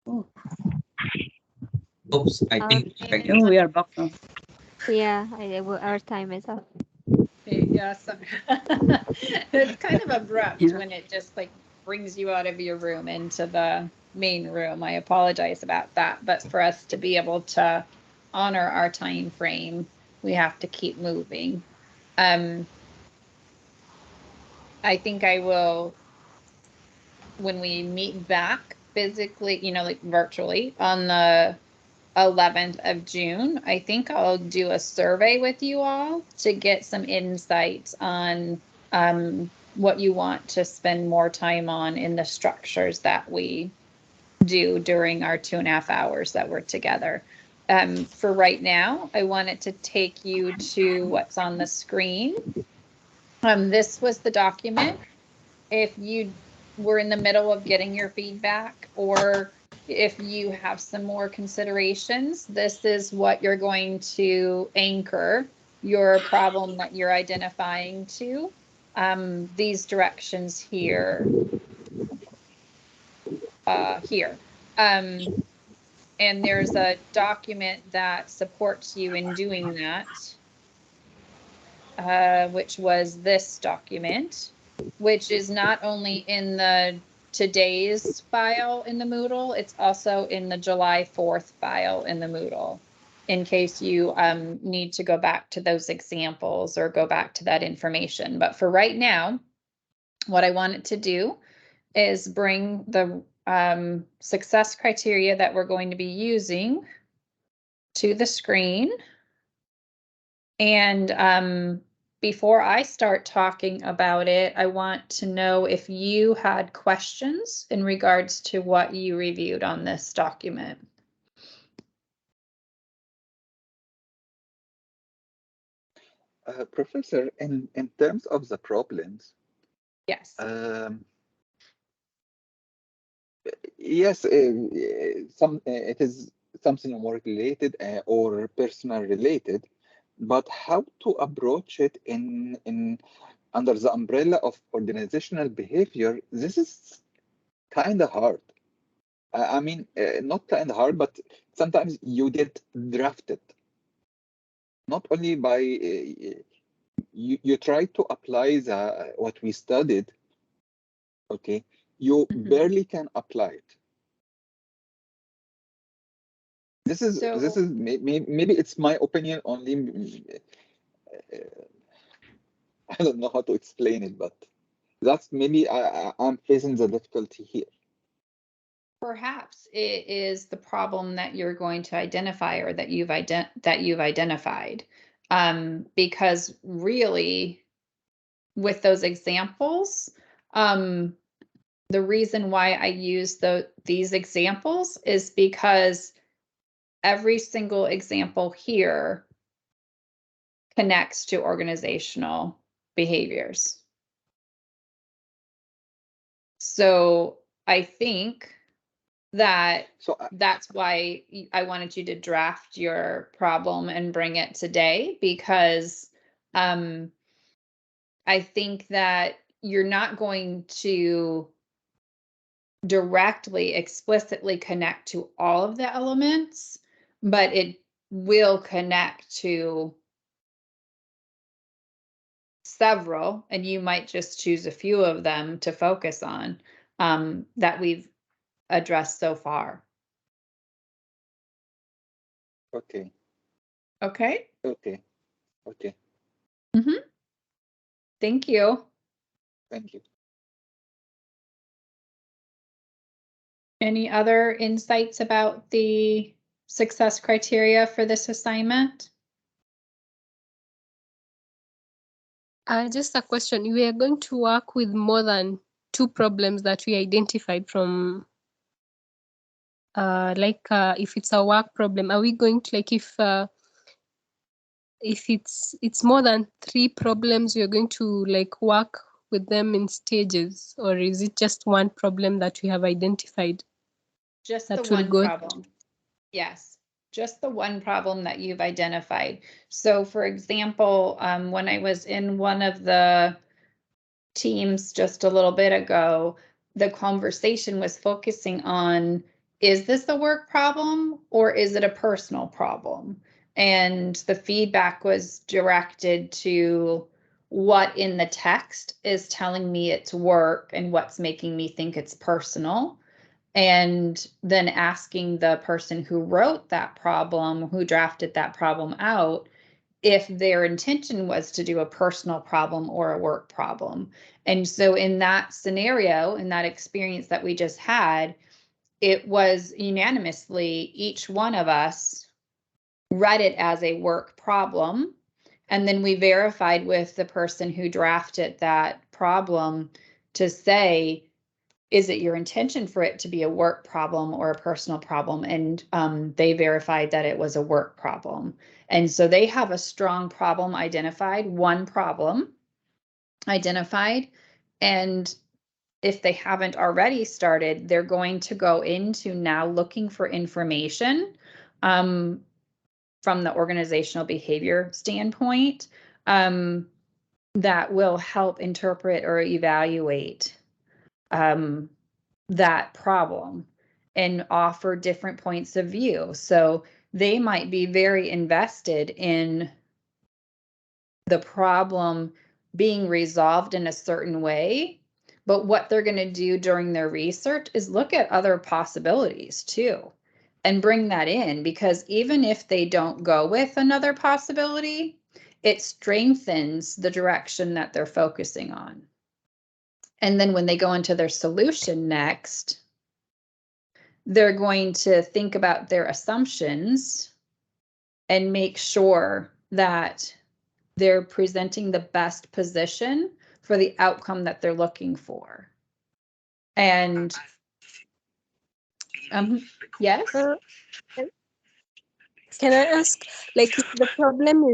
S11: Oh,
S3: Oops, I think back
S11: oh, we are back now.
S6: Yeah, our time is up.
S1: Yeah, so it's kind of abrupt
S11: Yeah.
S1: when it just like brings you out of your room into the main room. I apologize about that, but for us to be able to honor our time frame, we have to keep moving. I think I will, when we meet back physically, you know, like virtually on the 11th of June, I think I'll do a survey with you all to get some insights on what you want to spend more time on in the structures that we do during our 2.5 hours that we're together. For right now, I wanted to take you to what's on the screen. This was the document. If you were in the middle of getting your feedback, or if you have some more considerations, this is what you're going to anchor your problem that you're identifying to. These directions here, and there's a document that supports you in doing that, which was this document, which is not only in the today's file in the Moodle, it's also in the July 4th file in the Moodle, in case you need to go back to those examples or go back to that information. But for right now, what I wanted to do is bring the success criteria that we're going to be using to the screen. And before I start talking about it, I want to know if you had questions in regards to what you reviewed on this document.
S2: Professor, in terms of the problems,
S1: Yes.
S2: Yes, it is something more related or personal related, but how to approach it in under the umbrella of organizational behavior, this is kind of hard. I mean, not kind of hard, but sometimes you get drafted. Not only by you try to apply what we studied, okay, you barely can apply it. This is maybe it's my opinion only. I don't know how to explain it, but that's maybe I'm facing the difficulty here.
S1: Perhaps it is the problem that you're going to identify, or that you've identified, because really, with those examples, the reason why I use these examples is because every single example here connects to organizational behaviors. So I think that that's why I wanted you to draft your problem and bring it today, because I think that you're not going to directly, explicitly connect to all of the elements, but it will connect to several, and you might just choose a few of them to focus on that we've addressed so far.
S2: Okay.
S1: Okay.
S2: Okay. Okay.
S1: Mm-hmm. Thank you.
S2: Thank you.
S1: Any other insights about the success criteria for this assignment?
S12: Just a question. We are going to work with more than 2 problems that we identified from, if it's a work problem, are we going to, like, if it's more than 3 problems, we're going to like work with them in stages, or is it just one problem that we have identified?
S1: Just the one problem. Yes, just the one problem that you've identified. So for example, when I was in one of the teams just a little bit ago, the conversation was focusing on is this a work problem or is it a personal problem? And the feedback was directed to what in the text is telling me it's work and what's making me think it's personal. And then asking the person who wrote that problem, who drafted that problem out, if their intention was to do a personal problem or a work problem. And so in that scenario, in that experience that we just had, it was unanimously, each one of us read it as a work problem. And then we verified with the person who drafted that problem to say, is it your intention for it to be a work problem or a personal problem? And they verified that it was a work problem. And so they have a strong problem identified, one problem identified. And if they haven't already started, they're going to go into now looking for information from the organizational behavior standpoint that will help interpret or evaluate that problem and offer different points of view. So they might be very invested in the problem being resolved in a certain way, but what they're going to do during their research is look at other possibilities too and bring that in, because even if they don't go with another possibility, it strengthens the direction that they're focusing on. And then when they go into their solution next, they're going to think about their assumptions and make sure that they're presenting the best position for the outcome that they're looking for. And yes?
S12: Can I ask, like, if the problem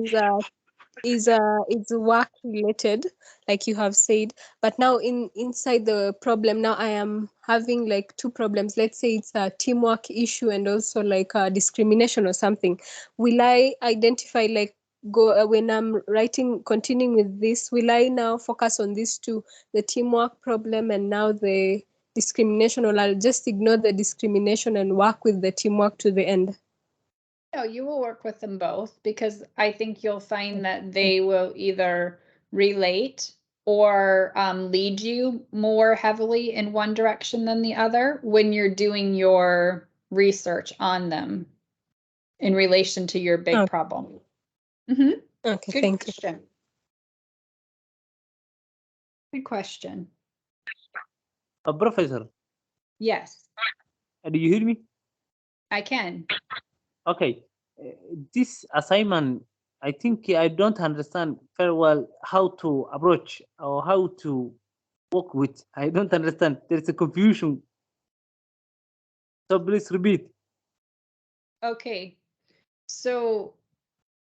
S12: is work related, like you have said, but now inside the problem, now I am having like two problems. Let's say it's a teamwork issue and also like a discrimination or something. Will I identify, like, when I'm continuing with this, will I now focus on these two, the teamwork problem and now the discrimination, or I'll just ignore the discrimination and work with the teamwork to the end?
S1: No, you will work with them both, because I think you'll find that they will either relate or lead you more heavily in one direction than the other when you're doing your research on them in relation to your big problem. Okay, good
S12: thank
S1: question. Good question.
S7: Professor,
S1: Yes,
S7: do you hear me?
S1: I can.
S7: Okay, this assignment, I think I don't understand very well how to approach or how to work with. I don't understand. There's a confusion. So please repeat.
S1: Okay, so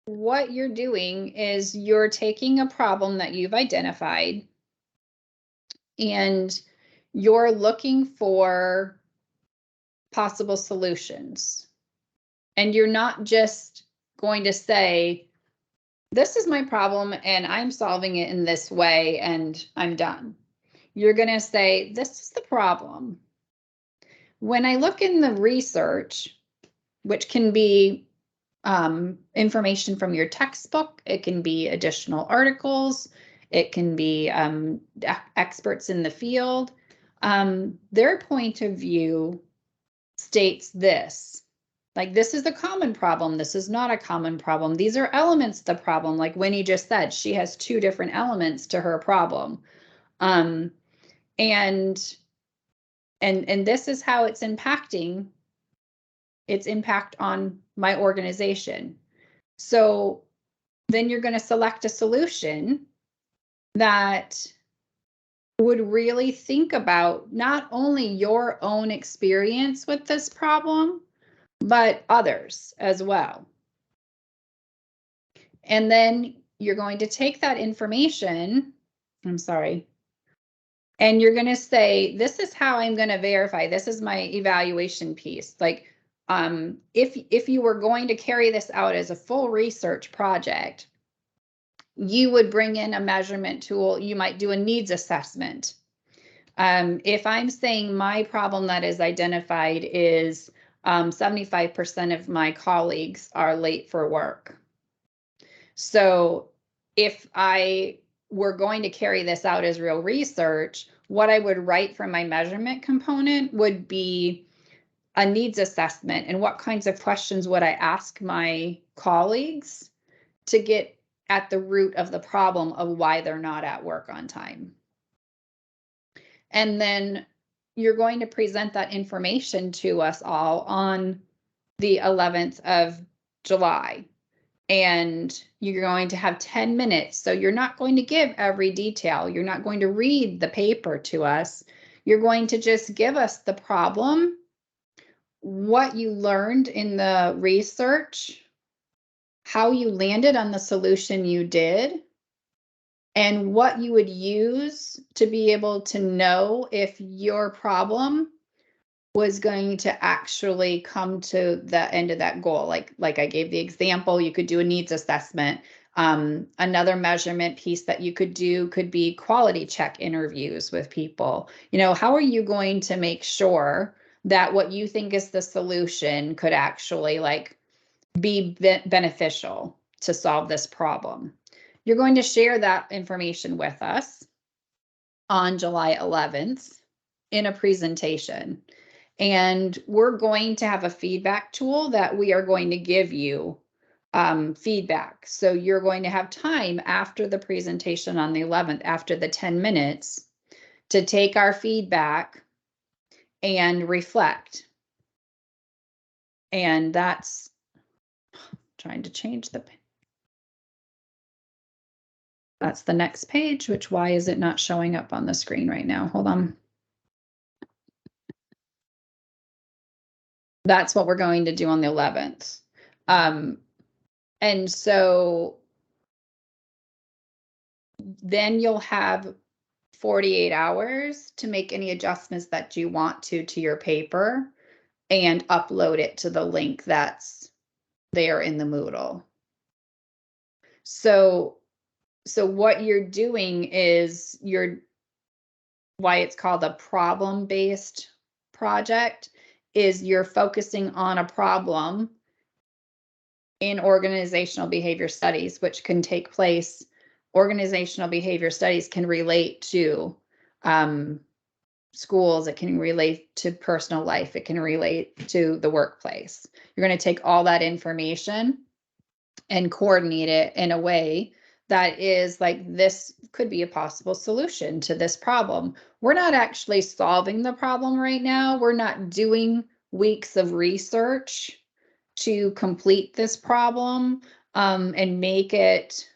S1: what you're doing is you're taking a problem that you've identified and you're looking for possible solutions. And you're not just going to say, this is my problem and I'm solving it in this way and I'm done. You're going to say, this is the problem. When I look in the research, which can be information from your textbook, it can be additional articles, it can be experts in the field, their point of view states this. Like, this is a common problem. This is not a common problem. These are elements of the problem. Like Winnie just said, she has two different elements to her problem. And this is how it's impacting its impact on my organization. So then you're going to select a solution that would really think about not only your own experience with this problem, but others as well. And then you're going to take that information, and you're going to say, this is how I'm going to verify. This is my evaluation piece. Like, if you were going to carry this out as a full research project, you would bring in a measurement tool. You might do a needs assessment. If I'm saying my problem that is identified is 75% of my colleagues are late for work. So if I were going to carry this out as real research, what I would write for my measurement component would be a needs assessment and what kinds of questions would I ask my colleagues to get at the root of the problem of why they're not at work on time. And then you're going to present that information to us all on the 11th of July. And you're going to have 10 minutes. So you're not going to give every detail. You're not going to read the paper to us. You're going to just give us the problem, what you learned in the research, how you landed on the solution you did, and what you would use to be able to know if your problem was going to actually come to the end of that goal. Like I gave the example, you could do a needs assessment. Another measurement piece that you could do could be quality check interviews with people. You know, how are you going to make sure that what you think is the solution could actually like be beneficial to solve this problem? You're going to share that information with us on July 11th in a presentation. And we're going to have a feedback tool that we are going to give you feedback. So you're going to have time after the presentation on the 11th, after the 10 minutes, to take our feedback and reflect. And that's trying to change the page. That's the next page, which why is it not showing up on the screen right now? Hold on. That's what we're going to do on the 11th. And so then you'll have 48 hours to make any adjustments that you want to your paper and upload it to the link that's there in the Moodle. So what you're doing is why it's called a problem-based project is you're focusing on a problem in organizational behavior studies, which can take place. Organizational behavior studies can relate to schools, it can relate to personal life, it can relate to the workplace. You're going to take all that information and coordinate it in a way that is like, this could be a possible solution to this problem. We're not actually solving the problem right now. We're not doing weeks of research to complete this problem and make it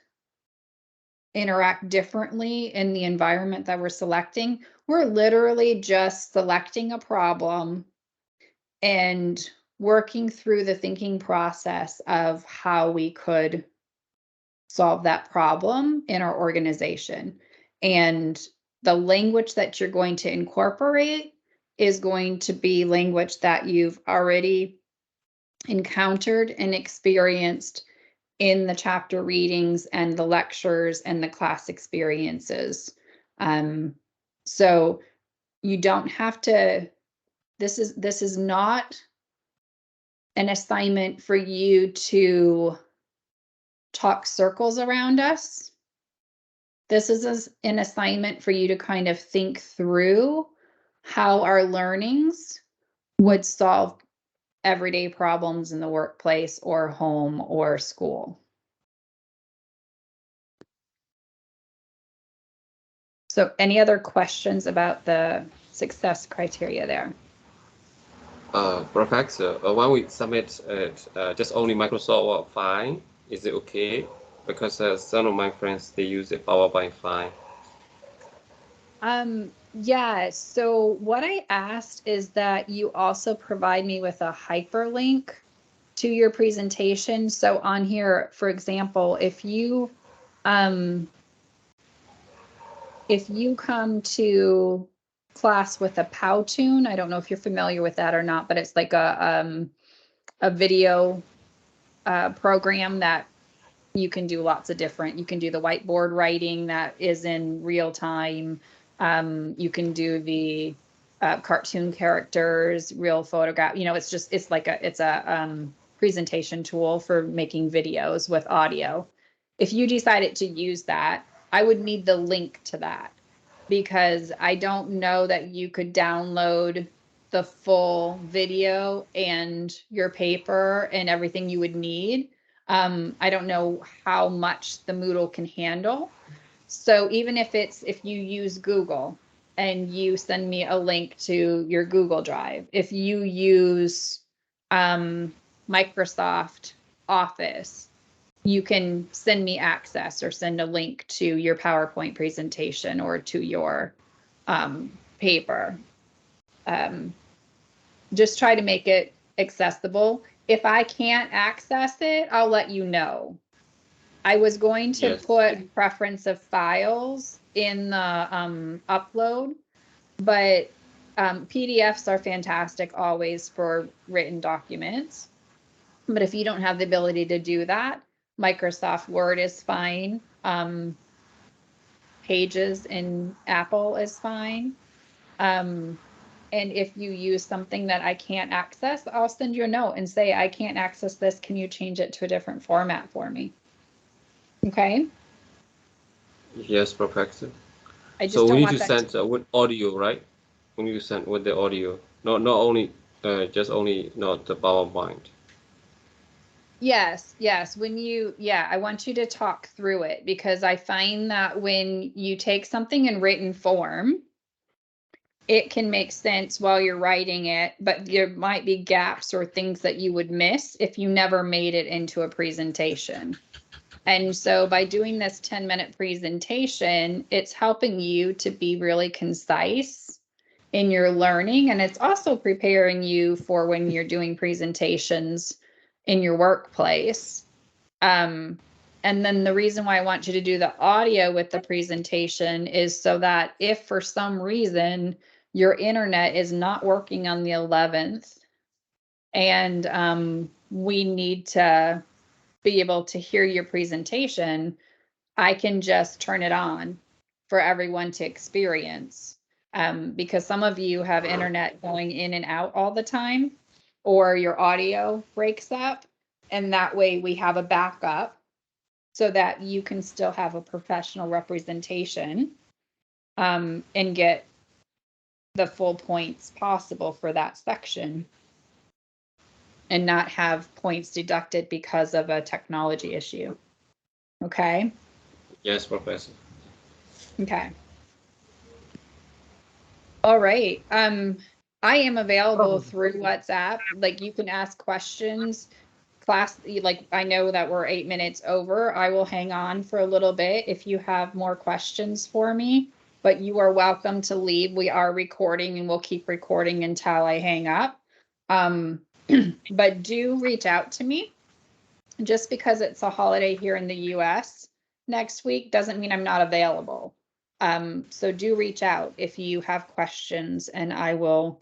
S1: interact differently in the environment that we're selecting. We're literally just selecting a problem and working through the thinking process of how we could solve that problem in our organization. And the language that you're going to incorporate is going to be language that you've already encountered and experienced in the chapter readings and the lectures and the class experiences. So you don't have to, this is not an assignment for you to talk circles around us. This is an assignment for you to kind of think through how our learnings would solve everyday problems in the workplace or home or school. So any other questions about the success criteria there?
S4: Professor, when we submit just only Microsoft Word file, is it okay? Because some of my friends, they use a PowerPoint file.
S1: Yeah, so what I asked is that you also provide me with a hyperlink to your presentation. So on here, for example, if you come to class with a Powtoon, I don't know if you're familiar with that or not, but it's like a video program that you can do lots of different, you can do the whiteboard writing that is in real time. You can do the cartoon characters, real photograph. You know, it's like a presentation tool for making videos with audio. If you decided to use that, I would need the link to that, because I don't know that you could download the full video and your paper and everything you would need. I don't know how much the Moodle can handle. So even if you use Google and you send me a link to your Google Drive, if you use Microsoft Office, you can send me access or send a link to your PowerPoint presentation or to your paper. Just try to make it accessible. If I can't access it, I'll let you know. I was going to put preference of files in the upload, but PDFs are fantastic always for written documents. But if you don't have the ability to do that, Microsoft Word is fine. Pages in Apple is fine. And if you use something that I can't access, I'll send you a note and say, I can't access this. Can you change it to a different format for me? Okay.
S4: Yes, Professor.
S1: I just
S4: so
S1: don't
S4: we need
S1: want
S4: to send with audio, right? We need to send with the audio, not only not the PowerPoint.
S1: Yes, yes. I want you to talk through it, because I find that when you take something in written form, it can make sense while you're writing it, but there might be gaps or things that you would miss if you never made it into a presentation. And so by doing this 10-minute presentation, it's helping you to be really concise in your learning. And it's also preparing you for when you're doing presentations in your workplace. And then the reason why I want you to do the audio with the presentation is so that if for some reason your internet is not working on the 11th and we need to be able to hear your presentation, I can just turn it on for everyone to experience. Because some of you have internet going in and out all the time, or your audio breaks up, and that way we have a backup so that you can still have a professional representation and get the full points possible for that section and not have points deducted because of a technology issue. Okay?
S4: Yes, Professor.
S1: Okay. All right. I am available through WhatsApp. Like, you can ask questions. Class, like, I know that we're 8 minutes over. I will hang on for a little bit if you have more questions for me, but you are welcome to leave. We are recording and we'll keep recording until I hang up. But do reach out to me. Just because it's a holiday here in the US next week doesn't mean I'm not available. So do reach out if you have questions, and I will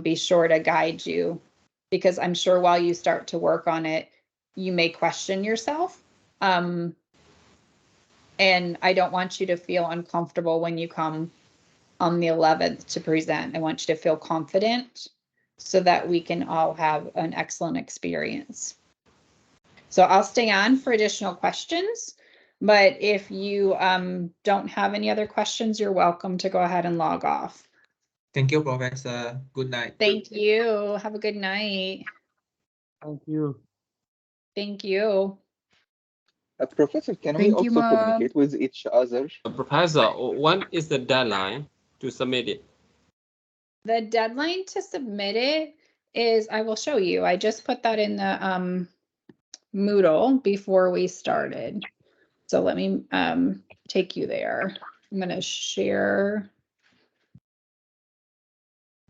S1: be sure to guide you, because I'm sure while you start to work on it, you may question yourself. And I don't want you to feel uncomfortable when you come on the 11th to present. I want you to feel confident so that we can all have an excellent experience. So I'll stay on for additional questions, but if you don't have any other questions, you're welcome to go ahead and log off.
S3: Thank you, Professor. Good night.
S1: Thank you. Have a good night.
S7: Thank you.
S1: Thank you.
S2: Professor, can we
S11: Thank you,
S2: also
S11: ma'am.
S2: communicate with each other?
S4: Professor, when is the deadline to submit it?
S1: The deadline to submit it is, I will show you. I just put that in the Moodle before we started. So let me take you there. I'm going to share.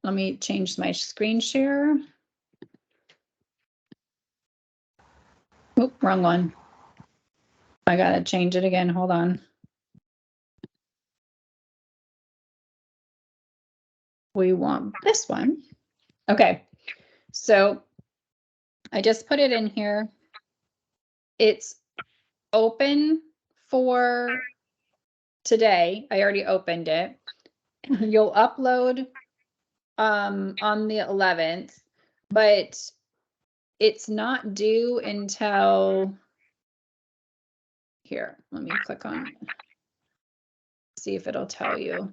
S1: Let me change my screen share. Oh, wrong one. I got to change it again. Hold on. We want this one. Okay. So I just put it in here. It's open for today. I already opened it. You'll upload on the 11th, but it's not due until here. Let me click on it. See if it'll tell you.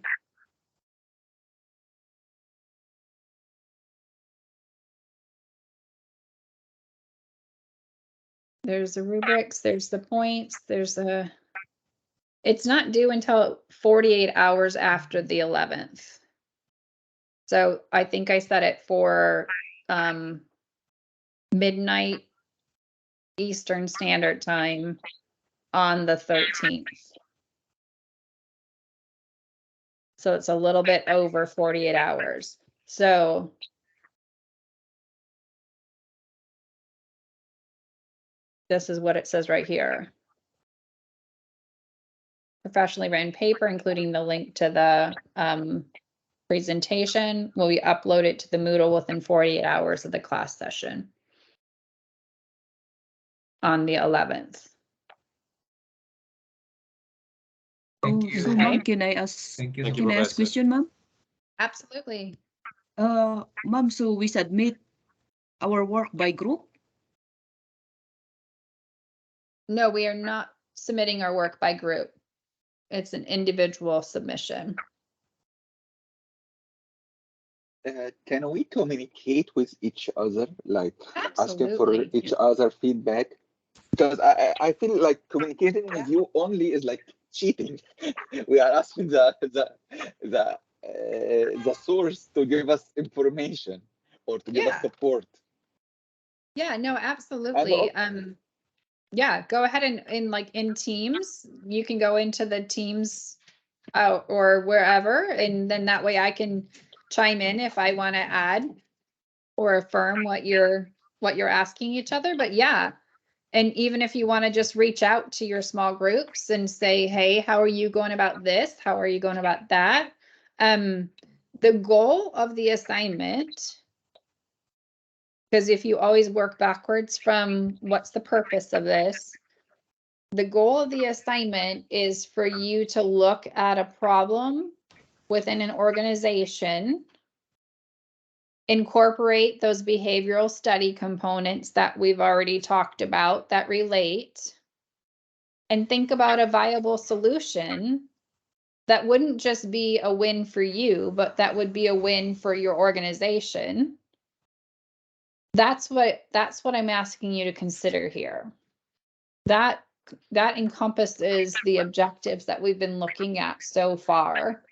S1: There's the rubrics, there's the points, there's the, it's not due until 48 hours after the 11th. So I think I set it for midnight Eastern Standard Time on the 13th. So it's a little bit over 48 hours. So this is what it says right here. Professionally written paper, including the link to the presentation, will be uploaded to the Moodle within 48 hours of the class session on the 11th.
S3: Thank
S11: Oh,
S3: you.
S11: so
S1: Okay.
S11: ma'am, can I ask?
S3: Thank you.
S4: Thank you,
S11: Can I ask
S4: Professor.
S11: question, ma'am?
S1: Absolutely.
S11: Ma'am, so we submit our work by group?
S1: No, we are not submitting our work by group. It's an individual submission.
S2: Can we communicate with each other, like asking for
S1: Absolutely.
S2: each other feedback? Because I feel like communicating with you only is like cheating. We are asking the source to give us information or to give us
S1: Yeah.
S2: support.
S1: Yeah, no, absolutely. Yeah, go ahead and like in Teams, you can go into the Teams or wherever, and then that way I can chime in if I want to add or affirm what you're asking each other. But yeah, and even if you want to just reach out to your small groups and say, hey, how are you going about this? How are you going about that? The goal of the assignment, because if you always work backwards from what's the purpose of this, the goal of the assignment is for you to look at a problem within an organization, incorporate those behavioral study components that we've already talked about that relate, and think about a viable solution that wouldn't just be a win for you, but that would be a win for your organization. That's what I'm asking you to consider here. That encompasses the objectives that we've been looking at so far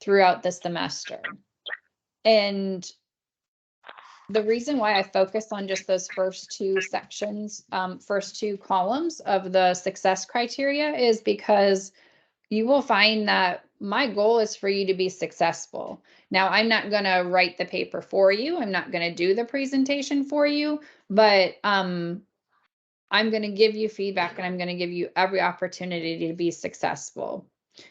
S1: throughout the semester. And the reason why I focus on just those first two sections, first two columns of the success criteria is because you will find that my goal is for you to be successful. Now, I'm not going to write the paper for you. I'm not going to do the presentation for you, but I'm going to give you feedback and I'm going to give you every opportunity to be successful,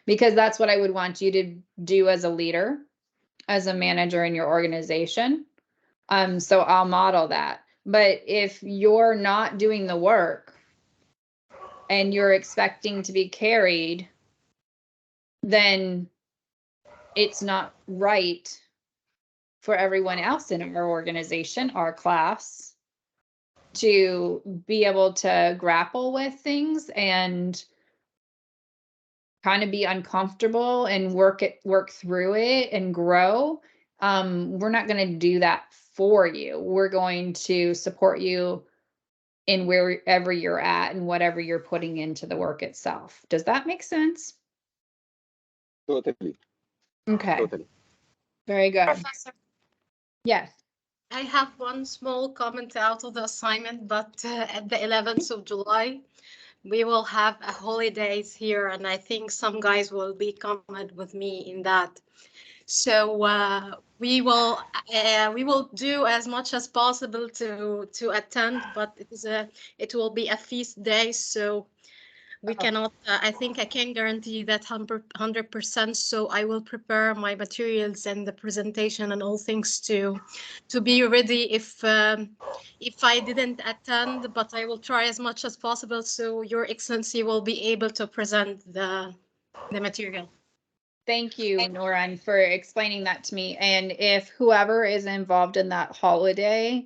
S1: because that's what I would want you to do as a leader, as a manager in your organization. So I'll model that. But if you're not doing the work and you're expecting to be carried, then it's not right for everyone else in our organization, our class, to be able to grapple with things and kind of be uncomfortable and work through it and grow. We're not going to do that for you. We're going to support you in wherever you're at and whatever you're putting into the work itself. Does that make sense?
S2: Totally.
S1: Okay.
S2: Totally.
S1: Very good.
S5: Professor,
S1: Yes.
S5: I have one small comment out of the assignment, but at the 11th of July, we will have a holidays here, and I think some guys will be coming with me in that. So we will do as much as possible to attend, but it will be a feast day, so we cannot. I think I can guarantee that 100%. So I will prepare my materials and the presentation and all things to be ready if I didn't attend, but I will try as much as possible so Your Excellency will be able to present the material.
S1: Thank you, Noran, for explaining that to me. And if whoever is involved in that holiday,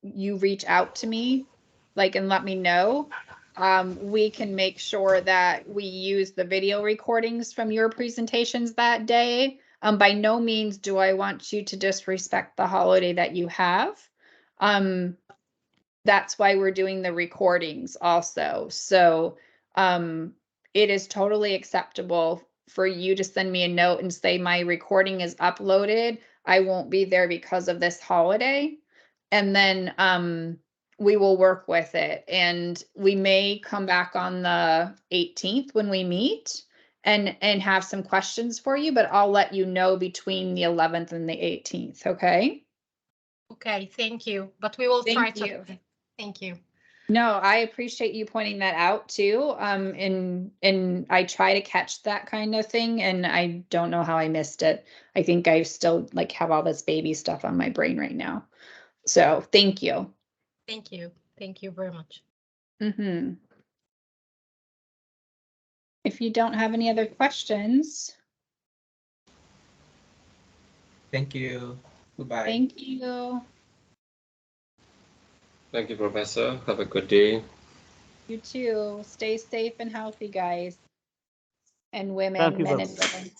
S1: you reach out to me, like, and let me know, we can make sure that we use the video recordings from your presentations that day. By no means do I want you to disrespect the holiday that you have. That's why we're doing the recordings also. So, it is totally acceptable for you to send me a note and say my recording is uploaded. I won't be there because of this holiday. And then we will work with it. And we may come back on the 18th when we meet and have some questions for you, but I'll let you know between the 11th and the 18th, okay?
S5: Okay, thank you. But we will try
S1: Thank you.
S5: to. Thank you.
S1: No, I appreciate you pointing that out too. And I try to catch that kind of thing, and I don't know how I missed it. I think I still like have all this baby stuff on my brain right now. So thank you.
S5: Thank you. Thank you very much.
S1: Mm-hmm. If you don't have any other questions,
S3: Thank you. Goodbye.
S1: thank you.
S4: Thank you, Professor. Have a good day.
S1: You too. Stay safe and healthy, guys. And women,
S7: Thank you,
S1: men and
S7: Professor.
S1: women.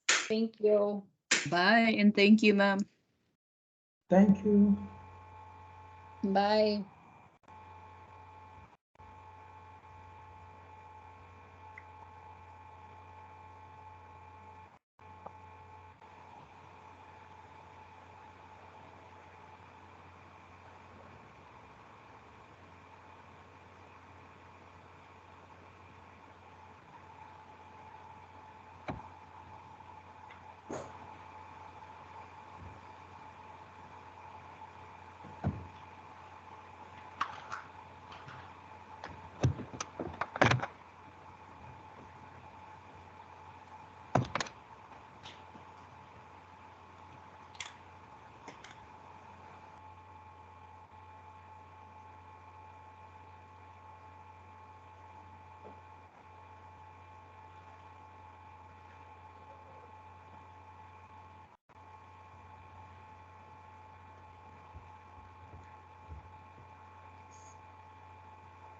S1: Thank you.
S11: Bye and thank you, ma'am.
S8: Thank you.
S1: Bye.